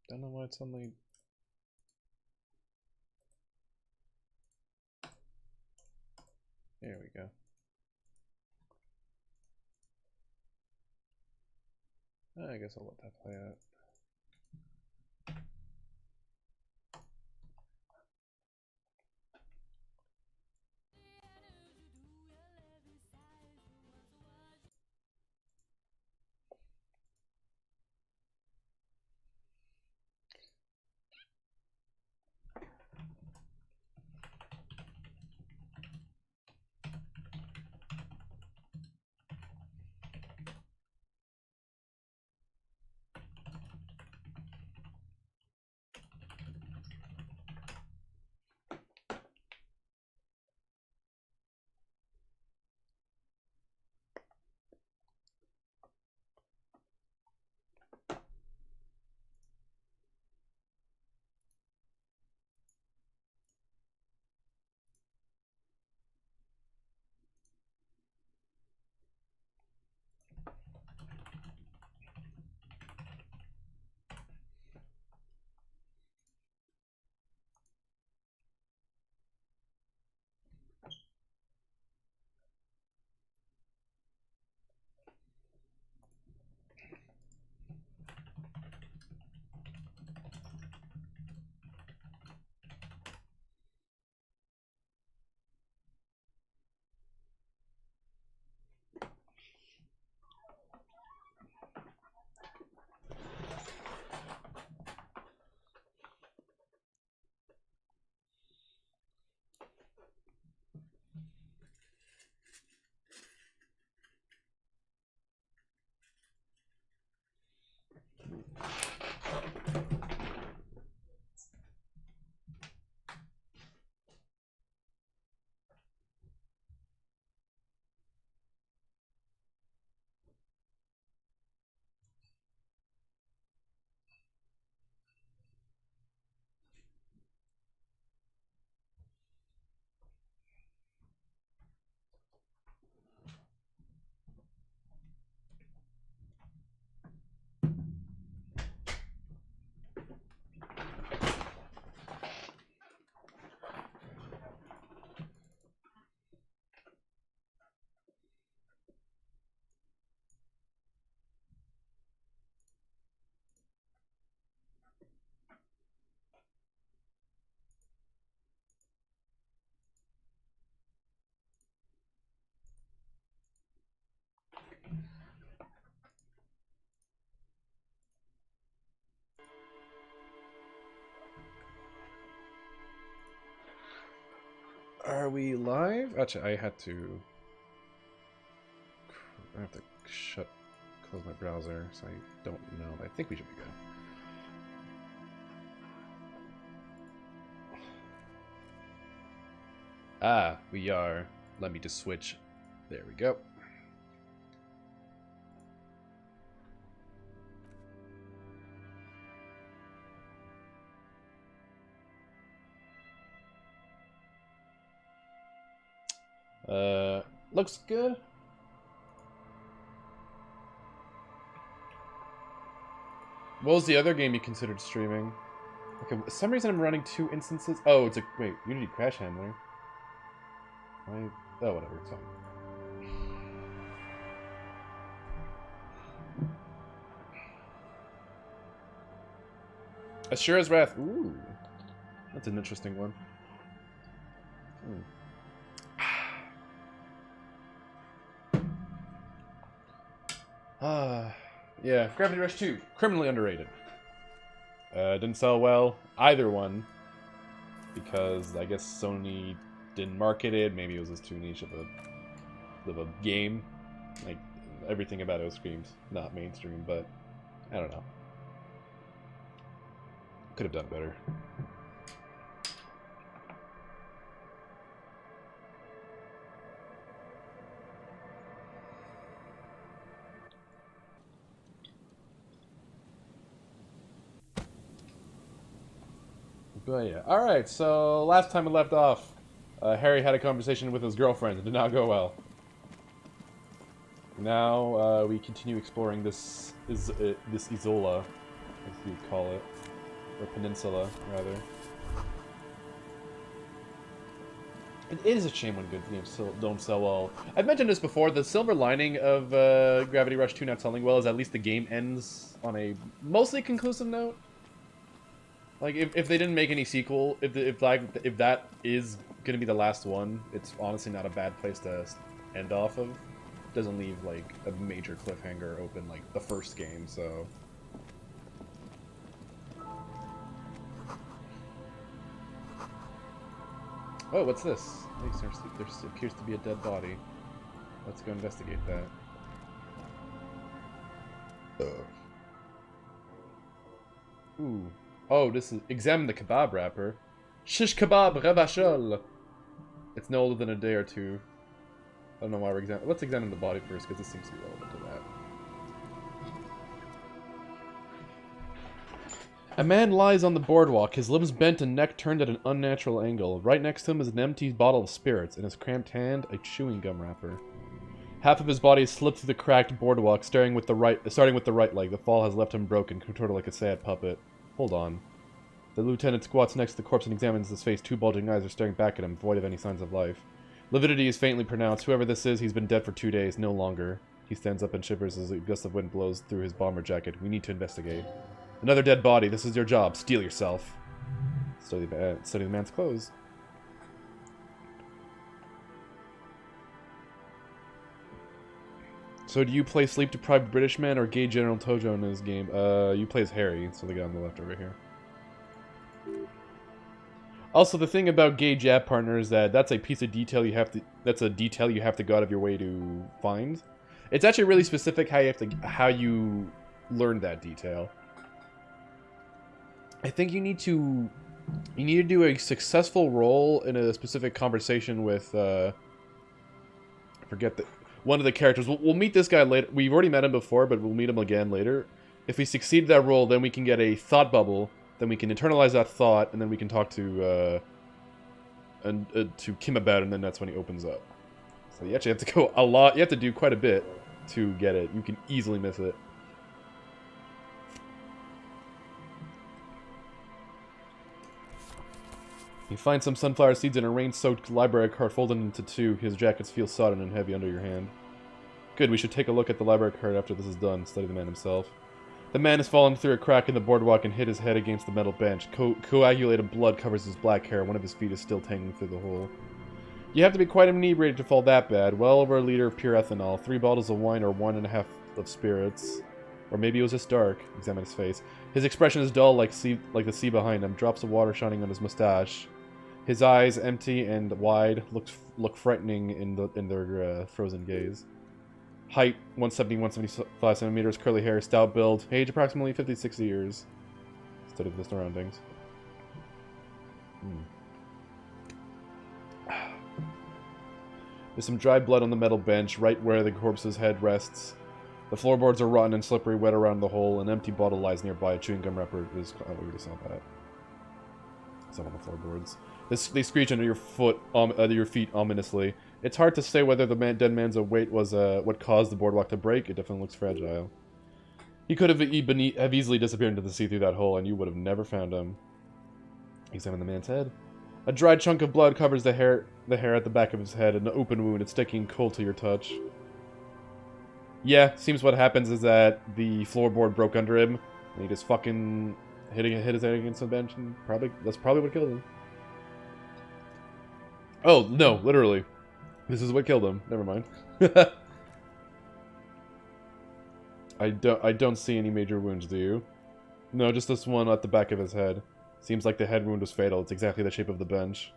Don't know why it's suddenly... There we go. I guess I'll let that play out. Are we live? Actually, I have to close my browser, so I don't know. I think we should be good. Ah, we are. Let me just switch. There we go. Looks good. What was the other game you considered streaming? Okay, for some reason I'm running 2 instances. Oh, it's a... Wait, Unity Crash Handler. Oh, whatever, it's fine. Ashura's Wrath. Ooh. That's an interesting one. Yeah, Gravity Rush 2. Criminally underrated. Didn't sell well. Either one. Because I guess Sony didn't market it. Maybe it was just too niche of a game. Like, everything about it screams not mainstream, but I don't know. Could have done better. But yeah. Alright, so last time we left off, Harry had a conversation with his girlfriend. It did not go well. Now we continue exploring this Isola, as you call it. Or peninsula, rather. It is a shame when good games don't sell well. I've mentioned this before, the silver lining of Gravity Rush 2 not selling well is at least the game ends on a mostly conclusive note. Like, if they didn't make any sequel, if that is going to be the last one, it's honestly not a bad place to end off of. It doesn't leave, like, a major cliffhanger open like the first game, so... Oh, what's this? There appears to be a dead body. Let's go investigate that. Ooh. Oh, this is... Examine the kebab wrapper. Shish kebab ravashol! It's no older than a day or two. I don't know why we're examining... Let's examine the body first, because this seems to be relevant to that. A man lies on the boardwalk, his limbs bent and neck turned at an unnatural angle. Right next to him is an empty bottle of spirits. In his cramped hand, a chewing gum wrapper. Half of his body is slipped through the cracked boardwalk, starting with the right leg. The fall has left him broken, contorted like a sad puppet. Hold on. The lieutenant squats next to the corpse and examines his face. Two bulging eyes are staring back at him, void of any signs of life. Lividity is faintly pronounced. Whoever this is, he's been dead for 2 days, no longer. He stands up and shivers as a gust of wind blows through his bomber jacket. We need to investigate. Another dead body. This is your job. Steal yourself. Study the man's clothes. So do you play sleep-deprived British man or gay General Tojo in this game? You play as Harry, so the guy on the left over here. Also, the thing about gay Jap partner is that that's a piece of detail you have to... That's a detail you have to go out of your way to find. It's actually really specific how you learn that detail. I think you need to do a successful role in a specific conversation with I forget one of the characters. We'll meet this guy later. We've already met him before, but we'll meet him again later. If we succeed that role, then we can get a thought bubble. Then we can internalize that thought, and then we can talk to Kim about it, and then that's when he opens up. So you actually have to go a lot. You have to do quite a bit to get it. You can easily miss it. You find some sunflower seeds in a rain-soaked library card folded into two. His jackets feel sodden and heavy under your hand. Good, we should take a look at the library card after this is done. Study the man himself. The man has fallen through a crack in the boardwalk and hit his head against the metal bench. Coagulated blood covers his black hair. One of his feet is still tangling through the hole. You have to be quite inebriated to fall that bad. Well over a liter of pure ethanol, 3 bottles of wine, or 1.5 of spirits. Or maybe it was just dark. Examine his face. His expression is dull like the sea behind him. Drops of water shining on his mustache. His eyes, empty and wide, look frightening in their frozen gaze. Height, 170, 175 centimeters, curly hair, stout build. Age, approximately 50-60 years. Study the surroundings. There's some dry blood on the metal bench, right where the corpse's head rests. The floorboards are rotten and slippery, wet around the hole. An empty bottle lies nearby. A chewing gum wrapper is... Oh, we already saw that. It's up on the floorboards. They screech under your feet ominously. It's hard to say whether the dead man's weight was what caused the boardwalk to break. It definitely looks fragile. He could have easily disappeared into the sea through that hole, and you would have never found him. Examine the man's head. A dried chunk of blood covers the hair at the back of his head, an open wound. It's sticking cold to your touch. Yeah, seems what happens is that the floorboard broke under him, and he just fucking hit his head against the bench, and that's probably what killed him. Oh, no, literally. This is what killed him. Never mind. I don't see any major wounds, do you? No, just this one at the back of his head. Seems like the head wound was fatal. It's exactly the shape of the bench.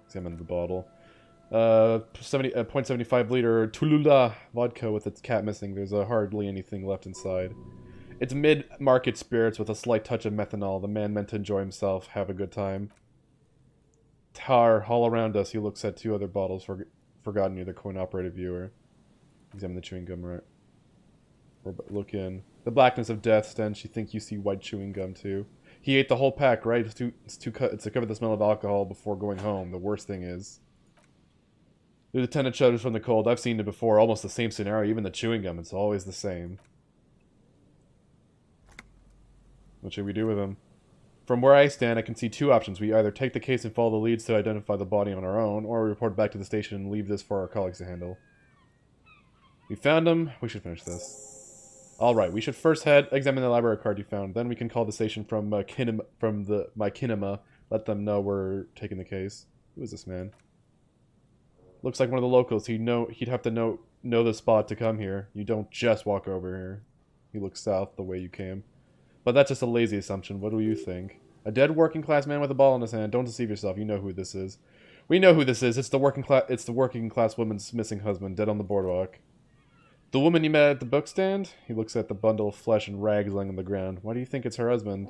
Examine the bottle. 0.75 liter Tulula vodka with its cap missing. There's hardly anything left inside. It's mid-market spirits with a slight touch of methanol. The man meant to enjoy himself, have a good time. Tar all around us. He looks at 2 other bottles forgotten near the coin-operated viewer. Examine the chewing gum, right? Or look in. The blackness of death stench. You think you see white chewing gum too. He ate the whole pack, right? It's to cover the smell of alcohol before going home. The worst thing is. The lieutenant shudders from the cold. I've seen it before. Almost the same scenario. Even the chewing gum. It's always the same. What should we do with him? From where I stand, I can see two options. We either take the case and follow the leads to identify the body on our own, or we report back to the station and leave this for our colleagues to handle. We found him. We should finish this. Alright, we should first examine the library card you found. Then we can call the station from my kinema. Let them know we're taking the case. Who is this man? Looks like one of the locals. He'd have to know the spot to come here. You don't just walk over here. He looks south the way you came. But that's just a lazy assumption. What do you think? A dead working class man with a ball in his hand. Don't deceive yourself. You know who this is. We know who this is. It's the working class woman's missing husband, dead on the boardwalk. The woman you met at the book stand? He looks at the bundle of flesh and rags lying on the ground. Why do you think it's her husband?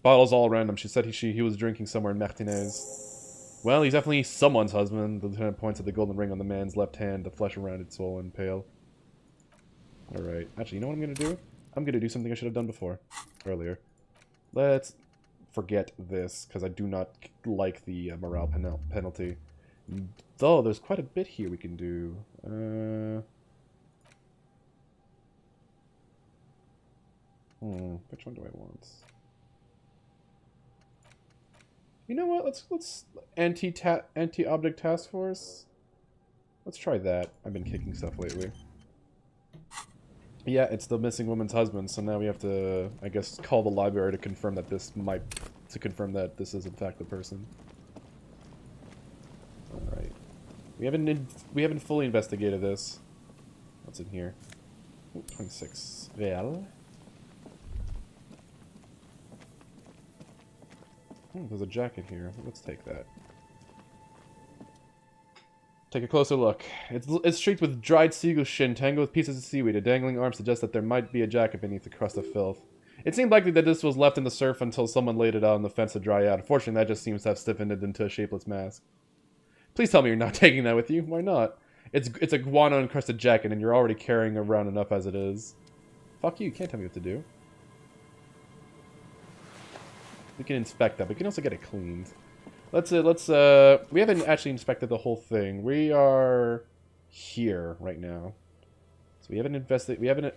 Bottles all around him. She said he was drinking somewhere in Martinez. Well, he's definitely someone's husband. The lieutenant points at the golden ring on the man's left hand, the flesh around it swollen and pale. Alright. Actually, you know what I'm going to do? I'm going to do something I should have done earlier. Let's forget this, because I do not like the morale penalty. Though, there's quite a bit here we can do. Which one do I want? You know what? Let's anti-object task force. Let's try that. I've been kicking stuff lately. Yeah, it's the missing woman's husband. So now we have to, I guess, call the library to confirm that this is in fact the person. All right. We haven't fully investigated this. What's in here? Ooh, 26. Well. There's a jacket here. Let's take that. Take a closer look. It's streaked with dried seagull shin, tangled with pieces of seaweed. A dangling arm suggests that there might be a jacket beneath the crust of filth. It seemed likely that this was left in the surf until someone laid it out on the fence to dry out. Unfortunately, that just seems to have stiffened it into a shapeless mask. Please tell me you're not taking that with you. Why not? It's a guano-encrusted jacket, and you're already carrying around enough as it is. Fuck you can't tell me what to do. We can inspect that, but we can also get it cleaned. We haven't actually inspected the whole thing. We are here right now. So we haven't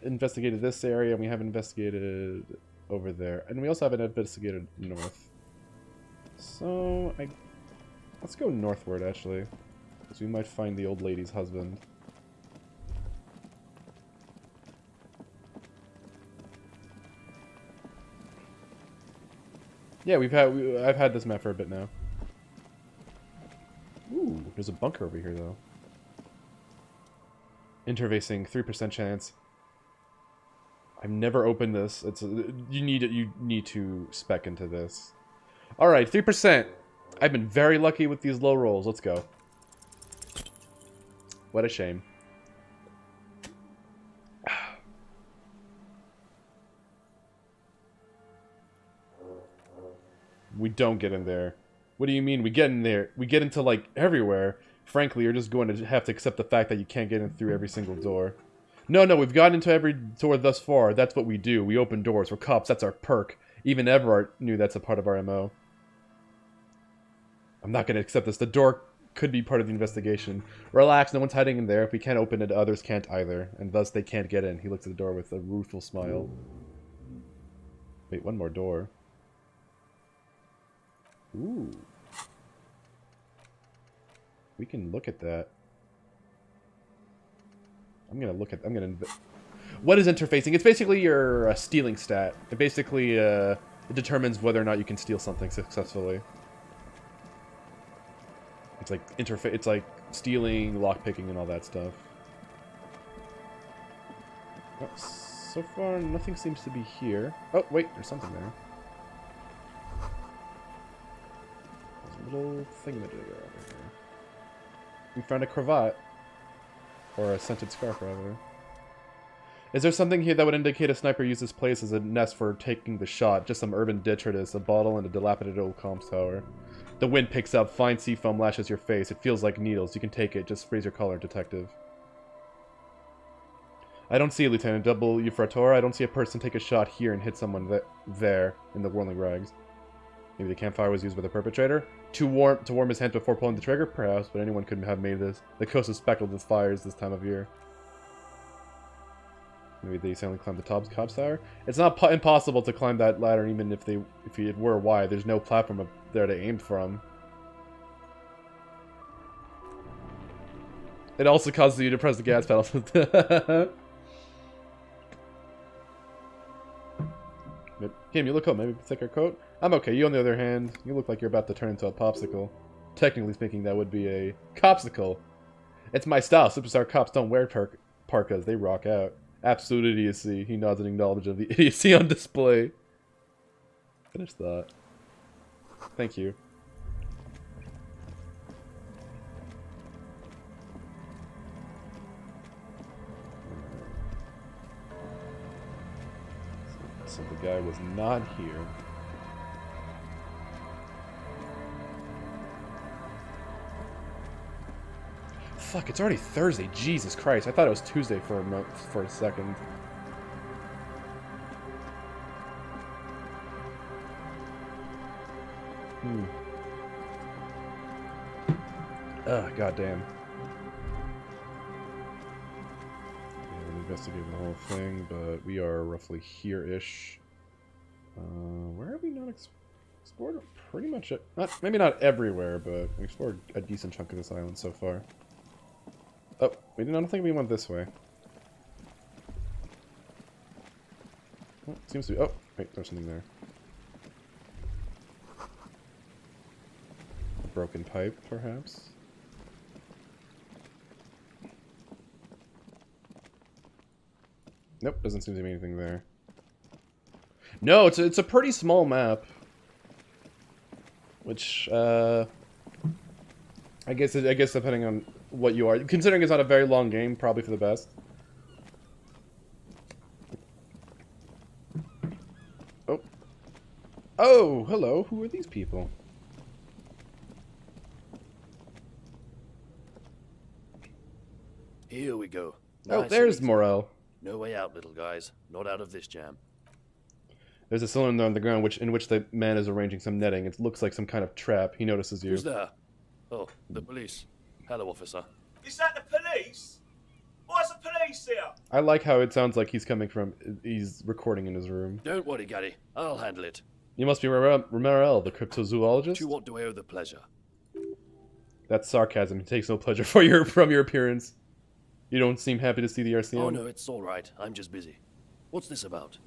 investigated this area, and we haven't investigated over there. And we also haven't investigated north. So, let's go northward, actually. Because we might find the old lady's husband. Yeah, I've had this map for a bit now. Ooh, there's a bunker over here, though. Interfacing, 3% chance. I've never opened this. You need to spec into this. All right, 3%. I've been very lucky with these low rolls. Let's go. What a shame. We don't get in there. What do you mean we get in there? We get into, like, everywhere. Frankly, you're just going to have to accept the fact that you can't get in through every single door. No, we've gotten into every door thus far. That's what we do. We open doors. We're cops. That's our perk. Even Everard knew that's a part of our MO. I'm not going to accept this. The door could be part of the investigation. Relax, no one's hiding in there. If we can't open it, others can't either. And thus they can't get in. He looks at the door with a rueful smile. Wait, one more door. Ooh. We can look at that. What is interfacing? It's basically your stealing stat. It basically it determines whether or not you can steal something successfully. It's like stealing, lockpicking, and all that stuff. Well, so far, nothing seems to be here. Oh, wait, there's something there. There's a little thingamajigger over here. We found a cravat. Or a scented scarf, rather. Is there something here that would indicate a sniper used this place as a nest for taking the shot? Just some urban detritus, a bottle, and a dilapidated old comms tower. The wind picks up, fine sea foam lashes your face. It feels like needles. You can take it. Just raise your collar, detective. I don't see it, Lieutenant W. Fratora. I don't see a person take a shot here and hit someone there in the whirling rags. Maybe the campfire was used by the perpetrator? To warm his hands before pulling the trigger? Perhaps, but anyone couldn't have made this. The coast is speckled with fires this time of year. Maybe they suddenly climb the top cops tower. It's not impossible to climb that ladder, even if it were wide. There's no platform up there to aim from. It also causes you to press the gas pedal. Kim, you look up. Maybe thicker coat. I'm okay. You, on the other hand, you look like you're about to turn into a popsicle. Technically speaking, that would be a copsicle. It's my style. Superstar cops don't wear parkas. They rock out. Absolute idiocy. He nods in acknowledgement of the idiocy on display. Finish that. Thank you. So the guy was not here. Fuck, it's already Thursday. Jesus Christ. I thought it was Tuesday for a second. Ugh, goddamn. Yeah, I'm investigating the whole thing, but we are roughly here-ish. Where have we not explored? Pretty much it. Maybe not everywhere, but we explored a decent chunk of this island so far. Oh, I don't think we went this way. Oh, seems to be. Oh, wait, there's something there. A broken pipe, perhaps. Nope, doesn't seem to be anything there. No, it's a pretty small map. Which, I guess depending on what you are, considering it's not a very long game, probably for the best. Oh. Oh, hello. Who are these people? Here we go. Oh, there's Morel. No way out, little guys. Not out of this jam. There's a cylinder on the ground in which the man is arranging some netting. It looks like some kind of trap. He notices you. Who's there? Oh, the police. Hello, officer. Is that the police? Why's the police here? I like how it sounds like he's recording in his room. Don't worry, Gaddy. I'll handle it. You must be Morel, the cryptozoologist? To what do I owe the pleasure? That's sarcasm. He takes no pleasure from your appearance. You don't seem happy to see the RCM? Oh, no, it's all right. I'm just busy. What's this about?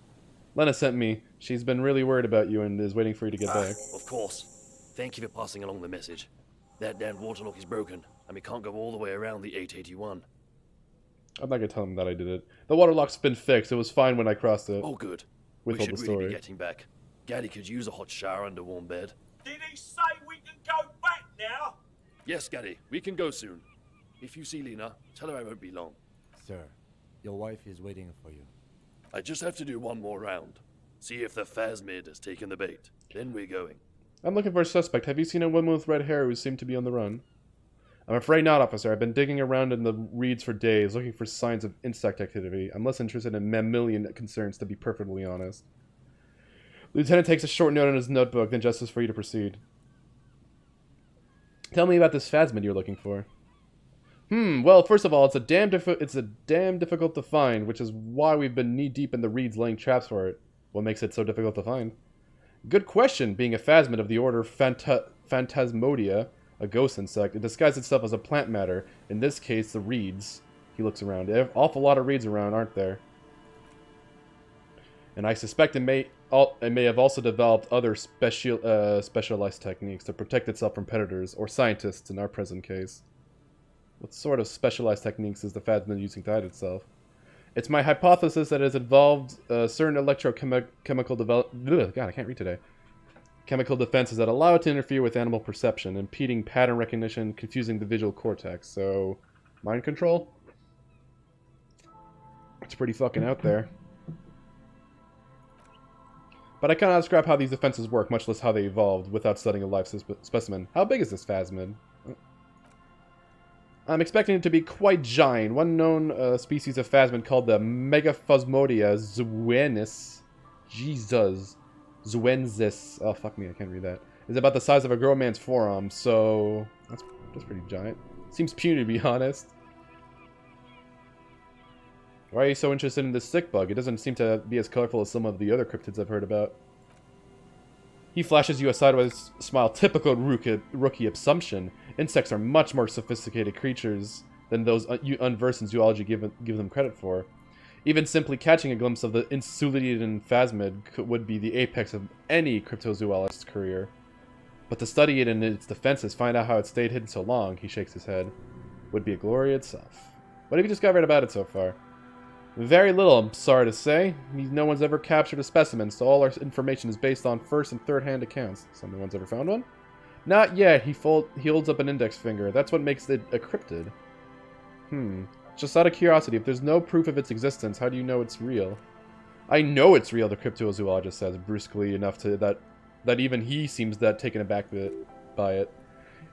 Lena sent me. She's been really worried about you and is waiting for you to get back. Of course. Thank you for passing along the message. That damn waterlock is broken, and we can't go all the way around the 881. I'm not gonna tell him that I did it. The waterlock's been fixed. It was fine when I crossed it. Oh, good. We should really be getting back. Gaddy could use a hot shower and a warm bed. Did he say we can go back now? Yes, Gaddy. We can go soon. If you see Lena, tell her I won't be long. Sir, your wife is waiting for you. I just have to do one more round. See if the phasmid has taken the bait. Then we're going. I'm looking for a suspect. Have you seen a woman with red hair who seemed to be on the run? I'm afraid not, officer. I've been digging around in the reeds for days, looking for signs of insect activity. I'm less interested in mammalian concerns, to be perfectly honest. The lieutenant takes a short note in his notebook, then gestures for you to proceed. Tell me about this phasmid you're looking for. Well, first of all, it's a damn difficult to find, which is why we've been knee-deep in the reeds laying traps for it. What makes it so difficult to find? Good question. Being a phasmid of the order Phantasmodia, a ghost insect, it disguises itself as a plant matter. In this case, the reeds. He looks around. There are an awful lot of reeds around, aren't there? And I suspect it may have also developed other specialized techniques to protect itself from predators, or scientists in our present case. What sort of specialized techniques is the phasmid using to hide itself? It's my hypothesis that it has involved certain electrochemical God, I can't read today. Chemical defenses that allow it to interfere with animal perception, impeding pattern recognition, confusing the visual cortex. So, mind control? It's pretty fucking out there. But I cannot describe how these defenses work, much less how they evolved, without studying a live specimen. How big is this phasmid? I'm expecting it to be quite giant. One known species of phasmid called the Megaphasmodia zuensis. Jesus. Zuensis. Oh, fuck me, I can't read that. Is about the size of a grown man's forearm, so... That's pretty giant. Seems puny, to be honest. Why are you so interested in this sick bug? It doesn't seem to be as colorful as some of the other cryptids I've heard about. He flashes you a sideways smile, typical rookie assumption. Insects are much more sophisticated creatures than those unversed in zoology give them credit for. Even simply catching a glimpse of the Elysium phasmid would be the apex of any cryptozoologist's career. But to study it in its defenses, find out how it stayed hidden so long, he shakes his head, would be a glory itself. What have you discovered about it so far? Very little, I'm sorry to say. No one's ever captured a specimen, so all our information is based on first and third-hand accounts. Someone's ever found one? Not yet. He holds up an index finger. That's what makes it a cryptid. Just out of curiosity, if there's no proof of its existence, how do you know it's real? I know it's real, the cryptozoologist says, brusquely enough to that even he seems that taken aback by it.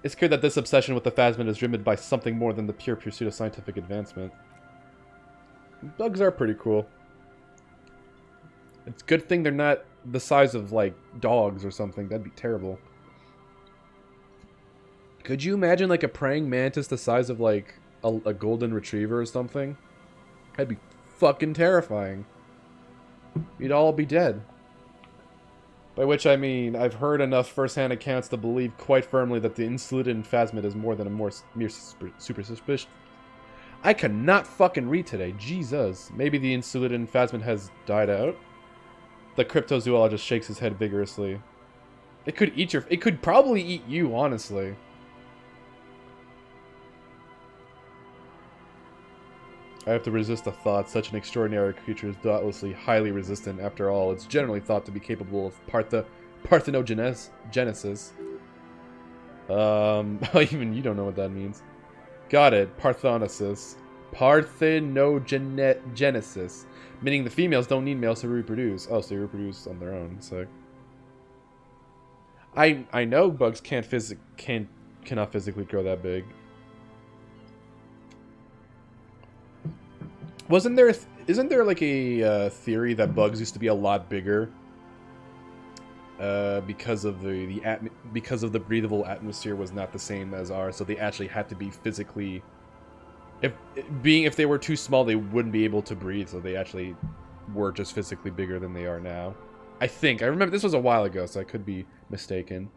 It's clear that this obsession with the phasmid is driven by something more than the pure pursuit of scientific advancement. Bugs are pretty cool. It's a good thing they're not the size of, like, dogs or something. That'd be terrible. Could you imagine, like, a praying mantis the size of, like, a golden retriever or something? That'd be fucking terrifying. You'd all be dead. By which I mean, I've heard enough first-hand accounts to believe quite firmly that the Elysium phasmid is more than a mere superstition. I cannot fucking read today. Jesus. Maybe the Elysium phasmid has died out? The cryptozoologist shakes his head vigorously. It could probably eat you, honestly. I have to resist the thought such an extraordinary creature is doubtlessly highly resistant. After all, it's generally thought to be capable of parthenogenesis. Even you don't know what that means. Got it. Parthenogenesis. Parthenogenesis. Meaning the females don't need males to reproduce. Oh, so they reproduce on their own. So I know bugs cannot physically grow that big. Isn't there like a theory that bugs used to be a lot bigger because of the breathable atmosphere was not the same as ours, so they actually had to be physically. If they were too small, they wouldn't be able to breathe, so they actually were just physically bigger than they are now. I think. I remember this was a while ago, so I could be mistaken.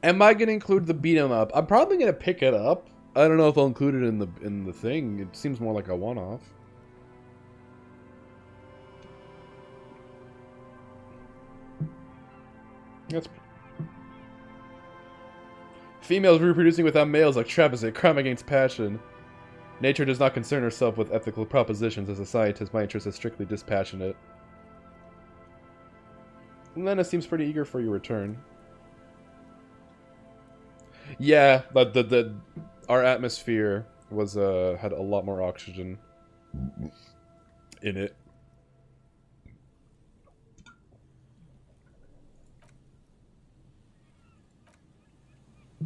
Am I gonna include the beat 'em up? I'm probably gonna pick it up. I don't know if I'll include it in the thing. It seems more like a one-off. That's females reproducing without males like Travis, a crime against passion. Nature does not concern herself with ethical propositions. As a scientist, my interest is strictly dispassionate. And then it seems pretty eager for your return. Yeah, but our atmosphere was had a lot more oxygen in it.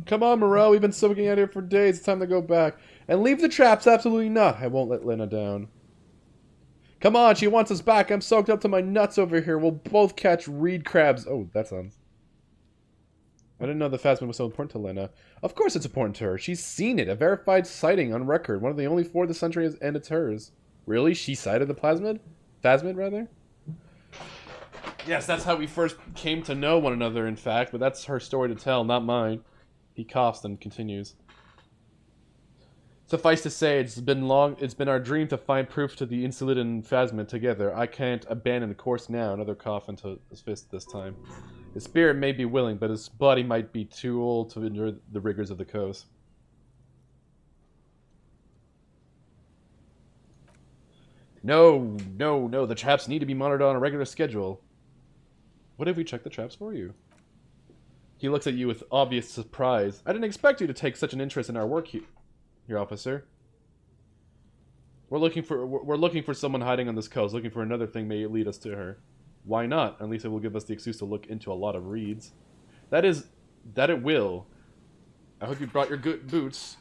Come on, Moreau, we've been soaking out here for days. It's time to go back. And leave the traps, absolutely not. I won't let Lena down. Come on, she wants us back. I'm soaked up to my nuts over here. We'll both catch reed crabs. Oh, that sounds... I didn't know the phasmid was so important to Lena. Of course it's important to her. She's seen it. A verified sighting on record. One of the only 4 of the century, and it's hers. Really? She sighted the plasmid? Phasmid, rather? Yes, that's how we first came to know one another, in fact. But that's her story to tell, not mine. He coughs and continues. Suffice to say, it's been our dream to find proof to the Elysium phasmid together. I can't abandon the course now. Another cough into his fist this time. His spirit may be willing, but his body might be too old to endure the rigors of the coast. No, the traps need to be monitored on a regular schedule. What if we check the traps for you? He looks at you with obvious surprise. I didn't expect you to take such an interest in our work here, officer. We're looking for someone hiding on this coast, looking for another thing may lead us to her. Why not? At least it will give us the excuse to look into a lot of reeds. That it will. I hope you brought your good boots.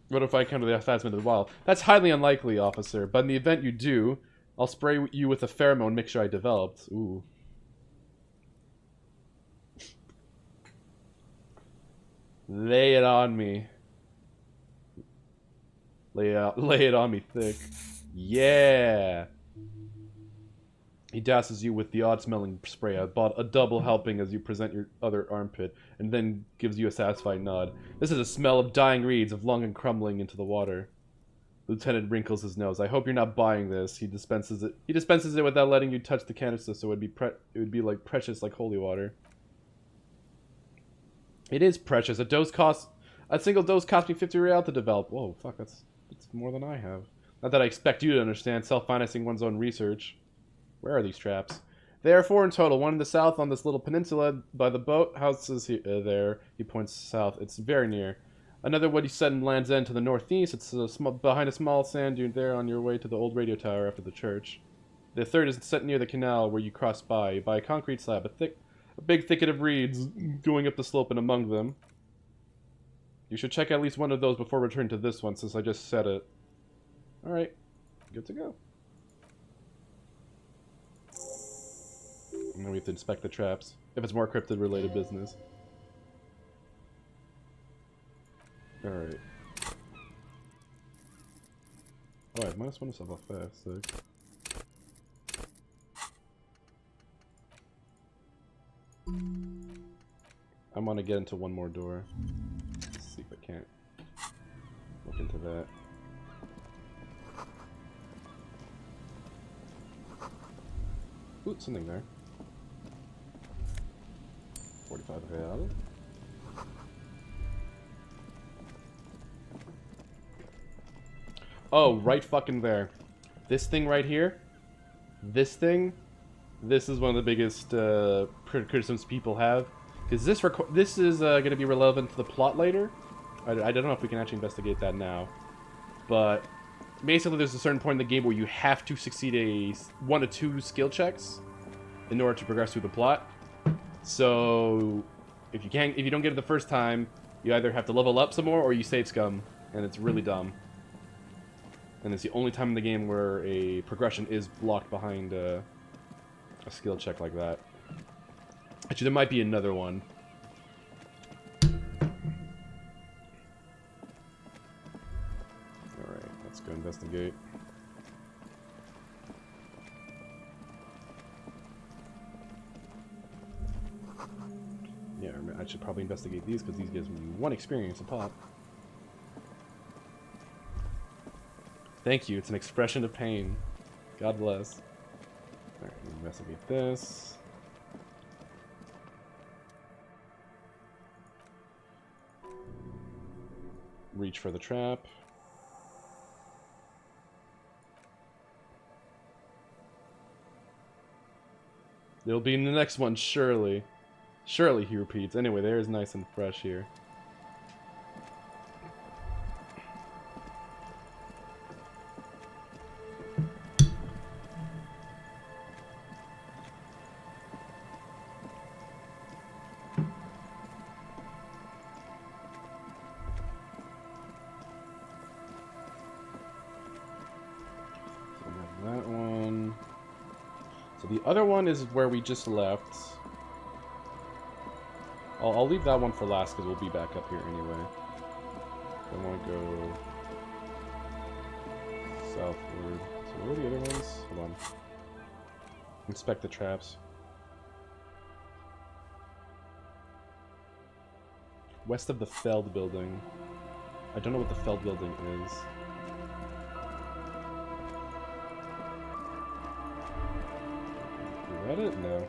What if I come to the phasmid in the wild? That's highly unlikely, officer. But in the event you do, I'll spray you with a pheromone mixture I developed. Ooh. Lay it on me. Lay it on me thick. Yeah. He douses you with the odd-smelling spray, a double helping as you present your other armpit, and then gives you a satisfied nod. This is a smell of dying reeds, of lung and crumbling into the water. Lieutenant wrinkles his nose. I hope you're not buying this. He dispenses it. He dispenses it without letting you touch the canister, so it would be like precious, like holy water. It is precious. A single dose cost me 50 real to develop. Whoa, fuck, that's more than I have. Not that I expect you to understand. Self-financing one's own research. Where are these traps? There are 4 in total. One in the south on this little peninsula by the boat houses there. He points south. It's very near. Another would he set in Land's End to the northeast. It's behind a small sand dune there on your way to the old radio tower after the church. The third is set near the canal where you cross by a concrete slab, a big thicket of reeds going up the slope and among them. You should check at least one of those before returning to this one, since I just said it. Alright, good to go. And then we have to inspect the traps, if it's more cryptid-related business. Alright. Oh, I have -1 myself off fast, so... I want to get into one more door. Let's see if I can't look into that. Ooh, something there. 45 real. Oh, right fucking there. This thing right here. This thing. This is one of the biggest criticisms people have. Because this is going to be relevant to the plot later. I don't know if we can actually investigate that now. But basically there's a certain point in the game where you have to succeed 1 to 2 skill checks in order to progress through the plot. So if you don't get it the first time, you either have to level up some more or you save scum. And it's really dumb. And it's the only time in the game where a progression is blocked behind a skill check like that. Actually, there might be another one. Alright, let's go investigate. Yeah, I should probably investigate these because these gives me 1 experience a pop. Thank you, it's an expression of pain. God bless. Alright, investigate this. Reach for the trap. It'll be in the next one, surely. Surely, he repeats. Anyway, there is nice and fresh here. That one. So the other one is where we just left. I'll leave that one for last because we'll be back up here anyway. I want to go southward. So where are the other ones? Hold on. Inspect the traps. West of the Feld building. I don't know what the Feld building is. Is that it? No.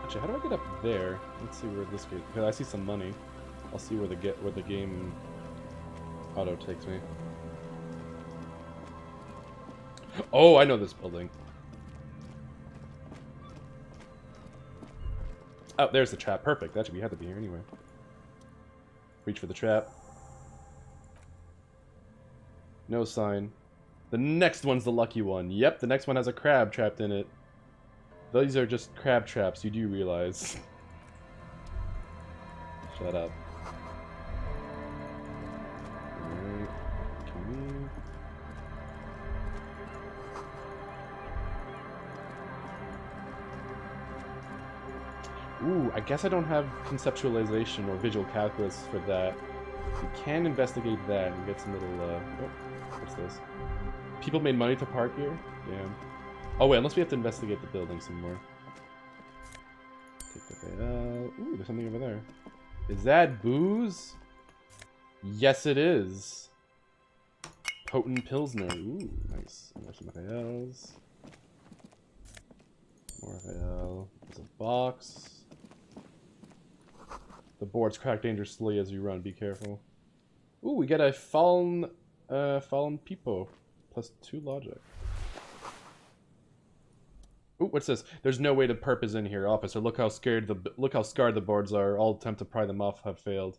Actually, how do I get up there? Let's see where this gets. Because I see some money. I'll see where the game auto takes me. Oh, I know this building. Oh, there's the trap. Perfect. That should had to be here anyway. Reach for the trap. No sign. The next one's the lucky one. Yep, the next one has a crab trapped in it. These are just crab traps, you do realize. Shut up. Alright. Can we... Ooh, I guess I don't have conceptualization or visual calculus for that. We can investigate that and get some little, oh, what's this? People made money to park here? Yeah. Oh wait, unless we have to investigate the building some more. Take that out. Ooh, there's something over there. Is that booze? Yes, it is. Potent Pilsner. Ooh, nice. There's something else. More Raphael. There's a box. The boards crack dangerously as you run. Be careful. Ooh, we get a fallen peepo. +2 logic. Ooh, what's this? There's no way to perp is in here, officer. Look how scared look how scarred the boards are. All attempts to pry them off have failed.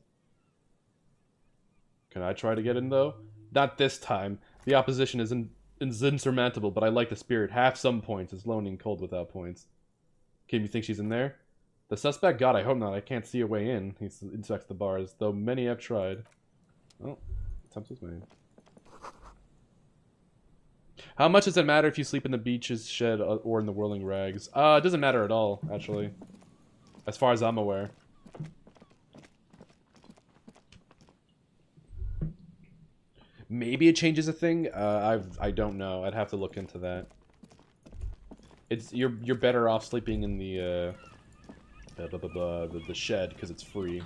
Can I try to get in though? Not this time. The opposition is insurmountable, but I like the spirit. Half some points is lonely and cold without points. Kim, you think she's in there? The suspect? God, I hope not. I can't see a way in. He inspects the bars, though many have tried. Oh, attempt was made. How much does it matter if you sleep in the beach's shed or in the whirling rags? It doesn't matter at all, actually. As far as I'm aware. Maybe it changes a thing? I don't know. I'd have to look into that. It's you're better off sleeping in the shed because it's free.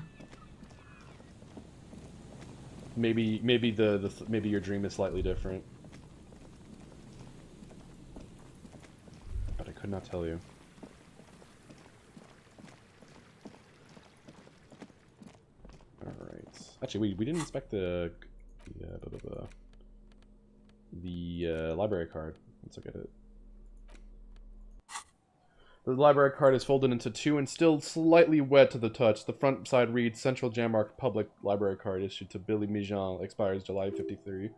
Maybe maybe your dream is slightly different. But I could not tell you. All right. Actually, we didn't inspect the library card. Let's look at it. The library card is folded into two and still slightly wet to the touch. The front side reads, Central Jamrock Public Library Card issued to Billy Mijan, expires July 53.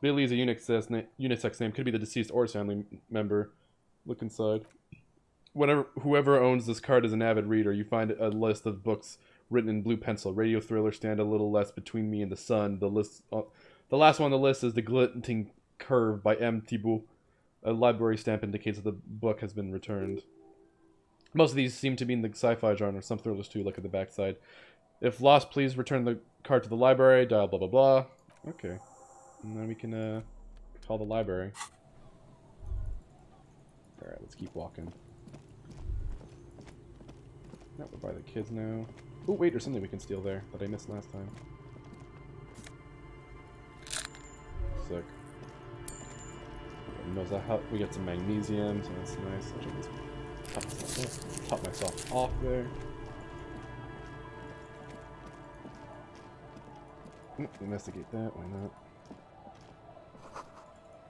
Billy is a unisex name, could be the deceased or his family member. Look inside. Whoever owns this card is an avid reader. You find a list of books written in blue pencil. Radio thriller, Stand a Little Less, Between Me and the Sun. The last one on the list is The Glinting Curve by M. Thibault. A library stamp indicates that the book has been returned. Most of these seem to be in the sci-fi genre, some thrillers too, look at the backside. If lost, please return the card to the library, dial blah blah blah. Okay. And then we can call the library. Alright, let's keep walking. That we're by the kids now. Oh wait, there's something we can steal there that I missed last time. Sick. Knows that how we get some magnesium, so that's nice. I'll just top myself off there. Investigate that, why not?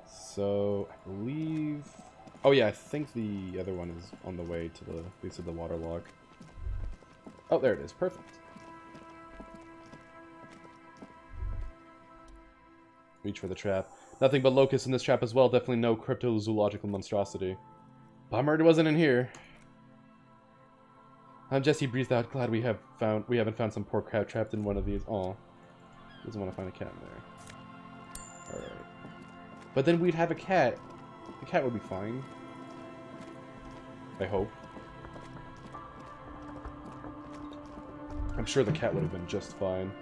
So I believe, oh yeah, I think the other one is on the way to the base of the water lock. Oh, there it is, perfect. Reach for the trap. Nothing but locusts in this trap as well. Definitely no cryptozoological monstrosity. Bummer it wasn't in here. Jesse breathed out. Glad we haven't found some poor crab trapped in one of these. Aw. Doesn't want to find a cat in there. Alright. But then we'd have a cat. The cat would be fine. I hope. I'm sure the cat would have been just fine.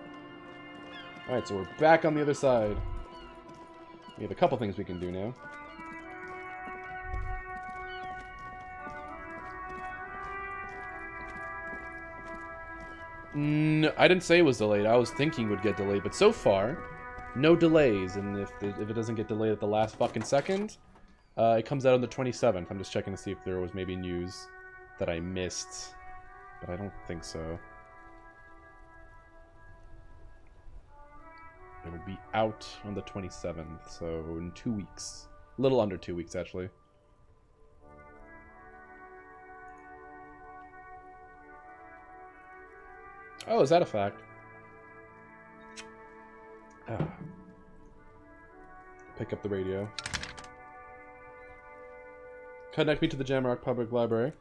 Alright, so we're back on the other side. We have a couple things we can do now. No, I didn't say it was delayed. I was thinking it would get delayed, but so far, no delays. And if it doesn't get delayed at the last fucking second, it comes out on the 27th. I'm just checking to see if there was maybe news that I missed, but I don't think so. It will be out on the 27th, so in 2 weeks. A little under 2 weeks, actually. Oh, is that a fact? Ah. Pick up the radio. Connect me to the Jamrock Public Library.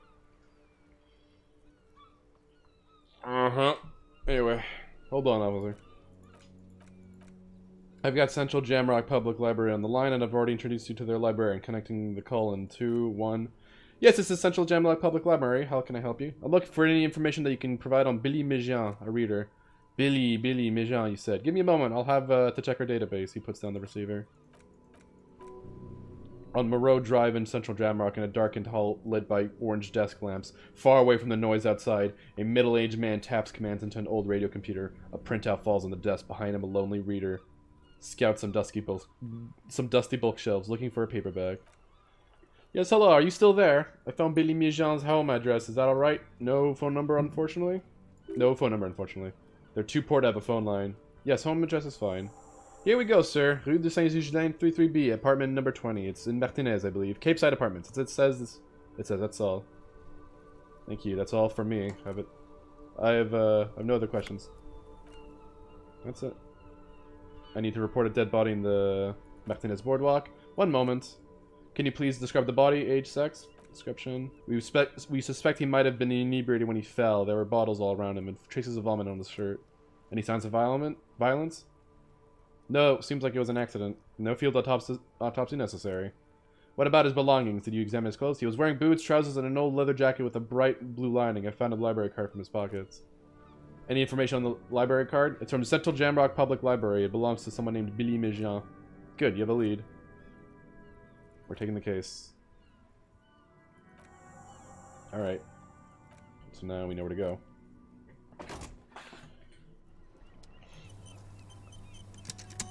Uh-huh. Anyway, hold on, officer. I've got Central Jamrock Public Library on the line, and I've already introduced you to their librarian, connecting the call in 2, 1. Yes, this is Central Jamlock Public Library. How can I help you? I'm looking for any information that you can provide on Billy Méjean, a reader. Billy Méjean, you said. Give me a moment. I'll have to check our database. He puts down the receiver. On Moreau Drive in Central Jamrock, in a darkened hall lit by orange desk lamps, far away from the noise outside, a middle-aged man taps commands into an old radio computer. A printout falls on the desk. Behind him, a lonely reader scouts some dusty bookshelves, looking for a paper bag. Yes, hello, are you still there? I found Billy Méjean's home address. Is that alright? No phone number, unfortunately? No phone number, unfortunately. They're too poor to have a phone line. Yes, home address is fine. Here we go, sir. Rue de Saint-Eugelin, 33B, apartment number 20. It's in Martinez, I believe. Cape Side Apartments. It says, that's all. Thank you, that's all for me. I have no other questions. That's it. I need to report a dead body in the Martinez boardwalk. One moment. Can you please describe the body, age, sex? Description. We suspect he might have been inebriated when he fell. There were bottles all around him and traces of vomit on his shirt. Any signs of violence? No, seems like it was an accident. No field autopsy necessary. What about his belongings? Did you examine his clothes? He was wearing boots, trousers, and an old leather jacket with a bright blue lining. I found a library card from his pockets. Any information on the library card? It's from Central Jamrock Public Library. It belongs to someone named Billy Méjean. Good, you have a lead. We're taking the case. Alright. So now we know where to go.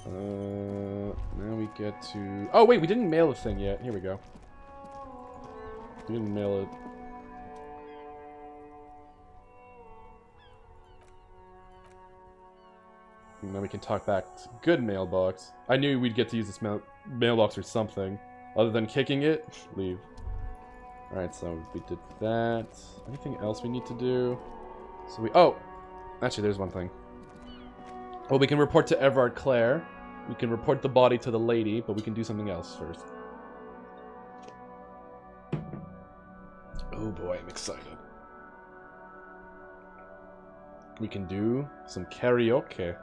Now we get to... Oh, wait, we didn't mail the thing yet. Here we go. We didn't mail it. And then we can talk back to good mailbox. I knew we'd get to use this mailbox or something. Other than kicking it, leave. Alright, so we did that. Anything else we need to do? So we... Oh! Actually, there's one thing. Well, we can report to Everard Clare. We can report the body to the lady, but we can do something else first. Oh boy, I'm excited. We can do some karaoke.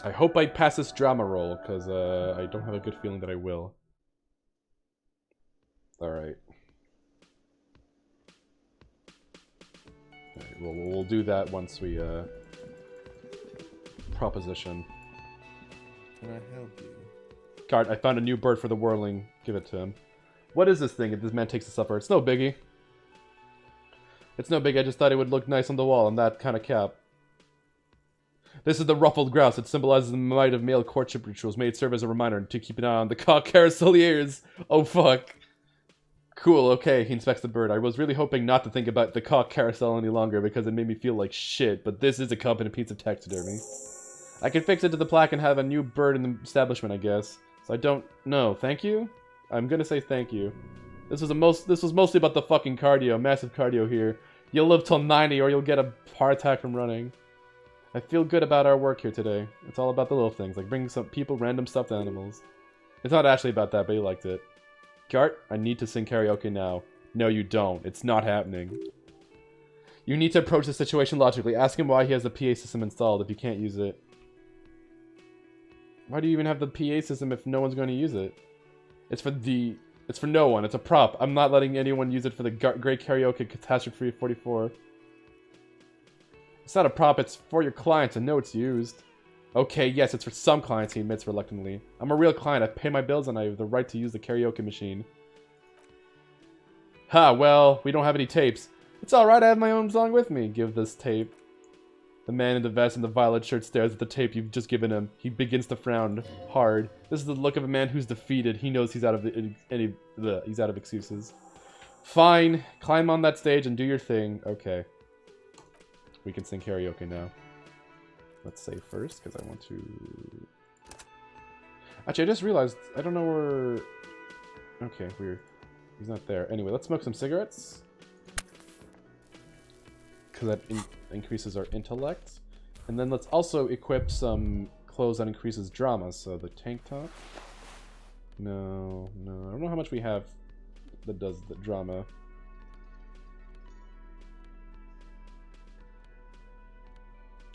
I hope I pass this drama roll, because I don't have a good feeling that I will. Alright. Alright, well, we'll do that once we, proposition. Can I help you? Guard, I found a new bird for the whirling. Give it to him. What is this thing if this man takes the supper? It's no biggie. It's no big, I just thought it would look nice on the wall and that kind of cap. This is the ruffled grouse. It symbolizes the might of male courtship rituals. May it serve as a reminder to keep an eye on the cock carouseliers. Oh, fuck. Cool, okay, he inspects the bird. I was really hoping not to think about the cock carousel any longer because it made me feel like shit, but this is a competent piece of taxidermy. I can fix it to the plaque and have a new bird in the establishment, I guess. So I don't know. Thank you? I'm gonna say thank you. This was mostly about the fucking cardio. Massive cardio here. You'll live till 90 or you'll get a heart attack from running. I feel good about our work here today. It's all about the little things, like bringing some people random stuffed animals. It's not actually about that, but he liked it. Gart, I need to sing karaoke now. No, you don't. It's not happening. You need to approach the situation logically. Ask him why he has the PA system installed if you can't use it. Why do you even have the PA system if no one's going to use it? It's for no one. It's a prop. I'm not letting anyone use it for the Great Karaoke Catastrophe 44. It's not a prop, it's for your clients. I know it's used. Okay, yes, it's for some clients, he admits reluctantly. I'm a real client. I pay my bills and I have the right to use the karaoke machine. Ha, well, we don't have any tapes. It's alright, I have my own song with me. Give this tape. The man in the vest and the violet shirt stares at the tape you've just given him. He begins to frown hard. This is the look of a man who's defeated. He knows he's out of excuses. Fine, climb on that stage and do your thing. Okay. We can sing karaoke now. Let's save first, because I want to... Actually, I just realized, I don't know where... Okay, weird. He's not there. Anyway, let's smoke some cigarettes. Because that increases our intellect. And then let's also equip some clothes that increases drama. So the tank top. No. I don't know how much we have that does the drama.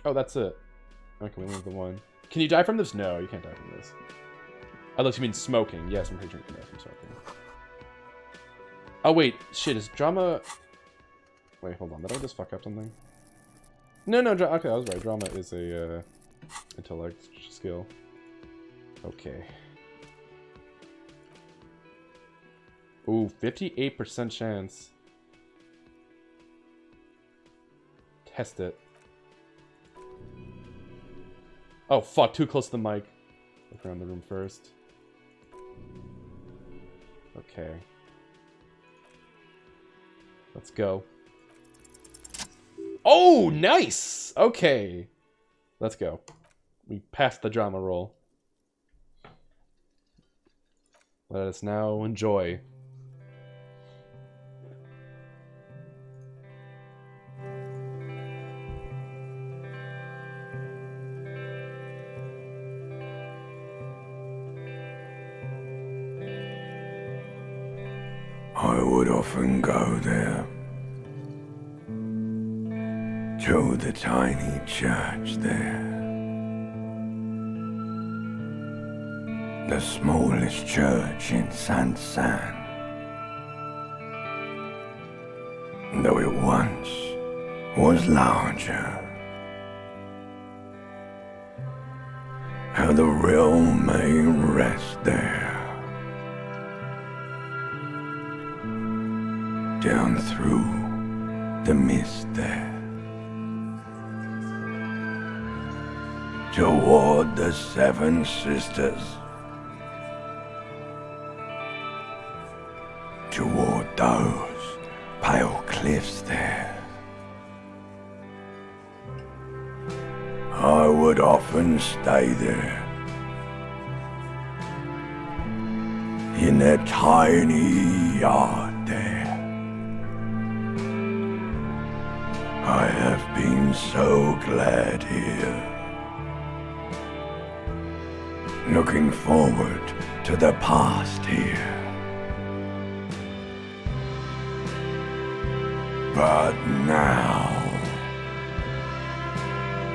Oh, that's it. Okay, we leave the one. Can you die from this? No, you can't die from this. Unless you mean smoking. Yes, I'm pretty sure from smoking. Oh, wait. Shit, is drama... Wait, hold on. Did I just fuck up something? No, okay, I was right. Drama is a, intellect skill. Okay. Ooh, 58% chance. Test it. Oh, fuck. Too close to the mic. Look around the room first. Okay. Let's go. Oh, nice! Okay. Let's go. We passed the drama roll. Let us now enjoy. I would often go there, to the tiny church there, the smallest church in Saint-Saëns, though it once was larger. How the real may rest there. Down through the mist there, toward the Seven Sisters, toward those pale cliffs there. I would often stay there, in that tiny yard there. I have been so glad here, looking forward to the past here. But now,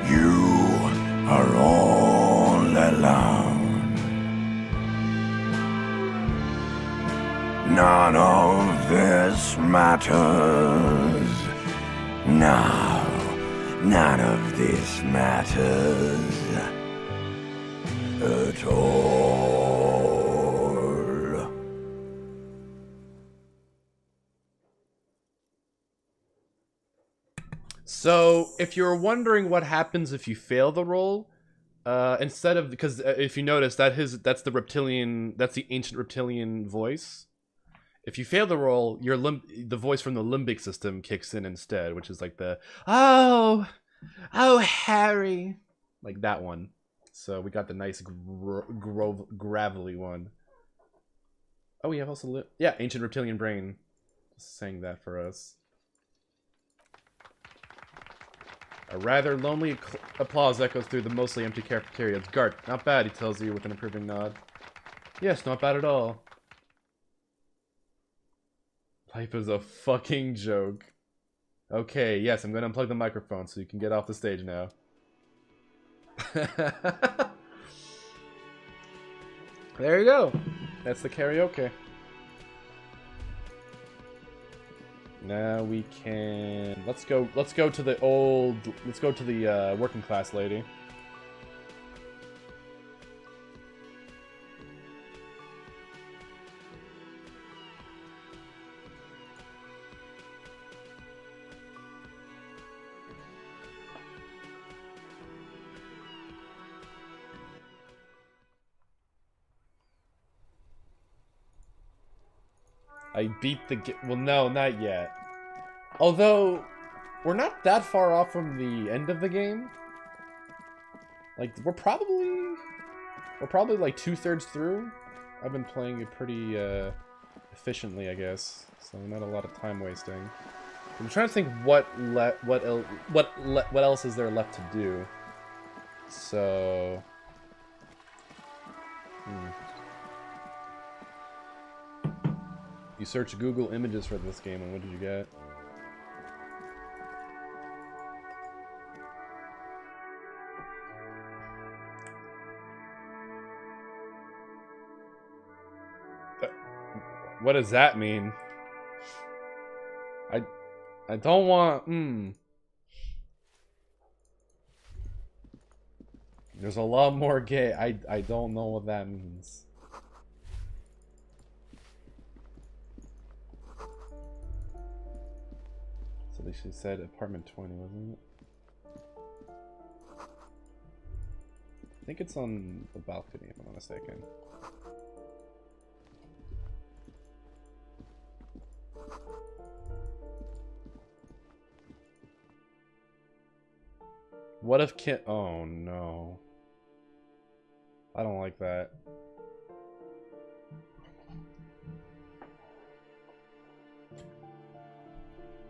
you are all alone. None of this matters. No, none of this matters at all. So, if you're wondering what happens if you fail the roll, instead of, because if you notice that's the ancient reptilian voice. If you fail the roll, the voice from the limbic system kicks in instead, which is like the oh Harry, like that one. So we got the nice gravelly one. Oh, we have also ancient reptilian brain sang that for us. A rather lonely applause echoes through the mostly empty cafeteria. It's Gart. Not bad, he tells you with an approving nod. Yes, not bad at all. Life is a fucking joke. Okay, yes, I'm gonna unplug the microphone so you can get off the stage now. There you go. That's the karaoke. Now we can let's go to the working class lady. I beat the well, no, not yet. Although, we're not that far off from the end of the game. Like, we're probably like 2/3 through. I've been playing it pretty efficiently, I guess. So not a lot of time wasting. I'm trying to think what else is there left to do. So, you search Google Images for this game, and what did you get? What does that mean? I don't want... There's a lot more gay. I don't know what that means. So they should said apartment 20, wasn't it? I think it's on the balcony, if I'm not mistaken. What if Kim... Oh, no. I don't like that.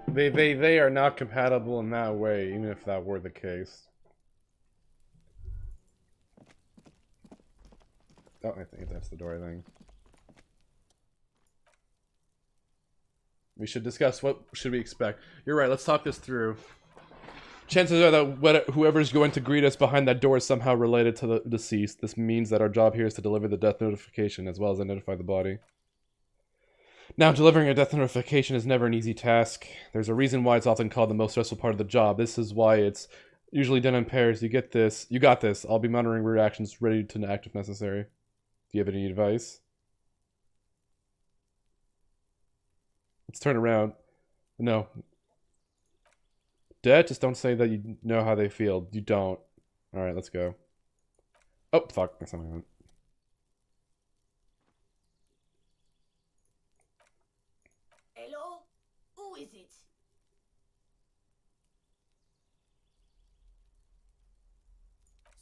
They are not compatible in that way, even if that were the case. Oh, I think that's the door thing. We should discuss what should we expect. You're right, let's talk this through. Chances are that whoever's going to greet us behind that door is somehow related to the deceased. This means that our job here is to deliver the death notification as well as identify the body. Now, delivering a death notification is never an easy task. There's a reason why it's often called the most stressful part of the job. This is why it's usually done in pairs. You get this. You got this. I'll be monitoring reactions, ready to act if necessary. Do you have any advice? Let's turn around. No. Dad, just don't say that you know how they feel. You don't. Alright, let's go. Oh, fuck. That's not what I meant. Hello? Who is it?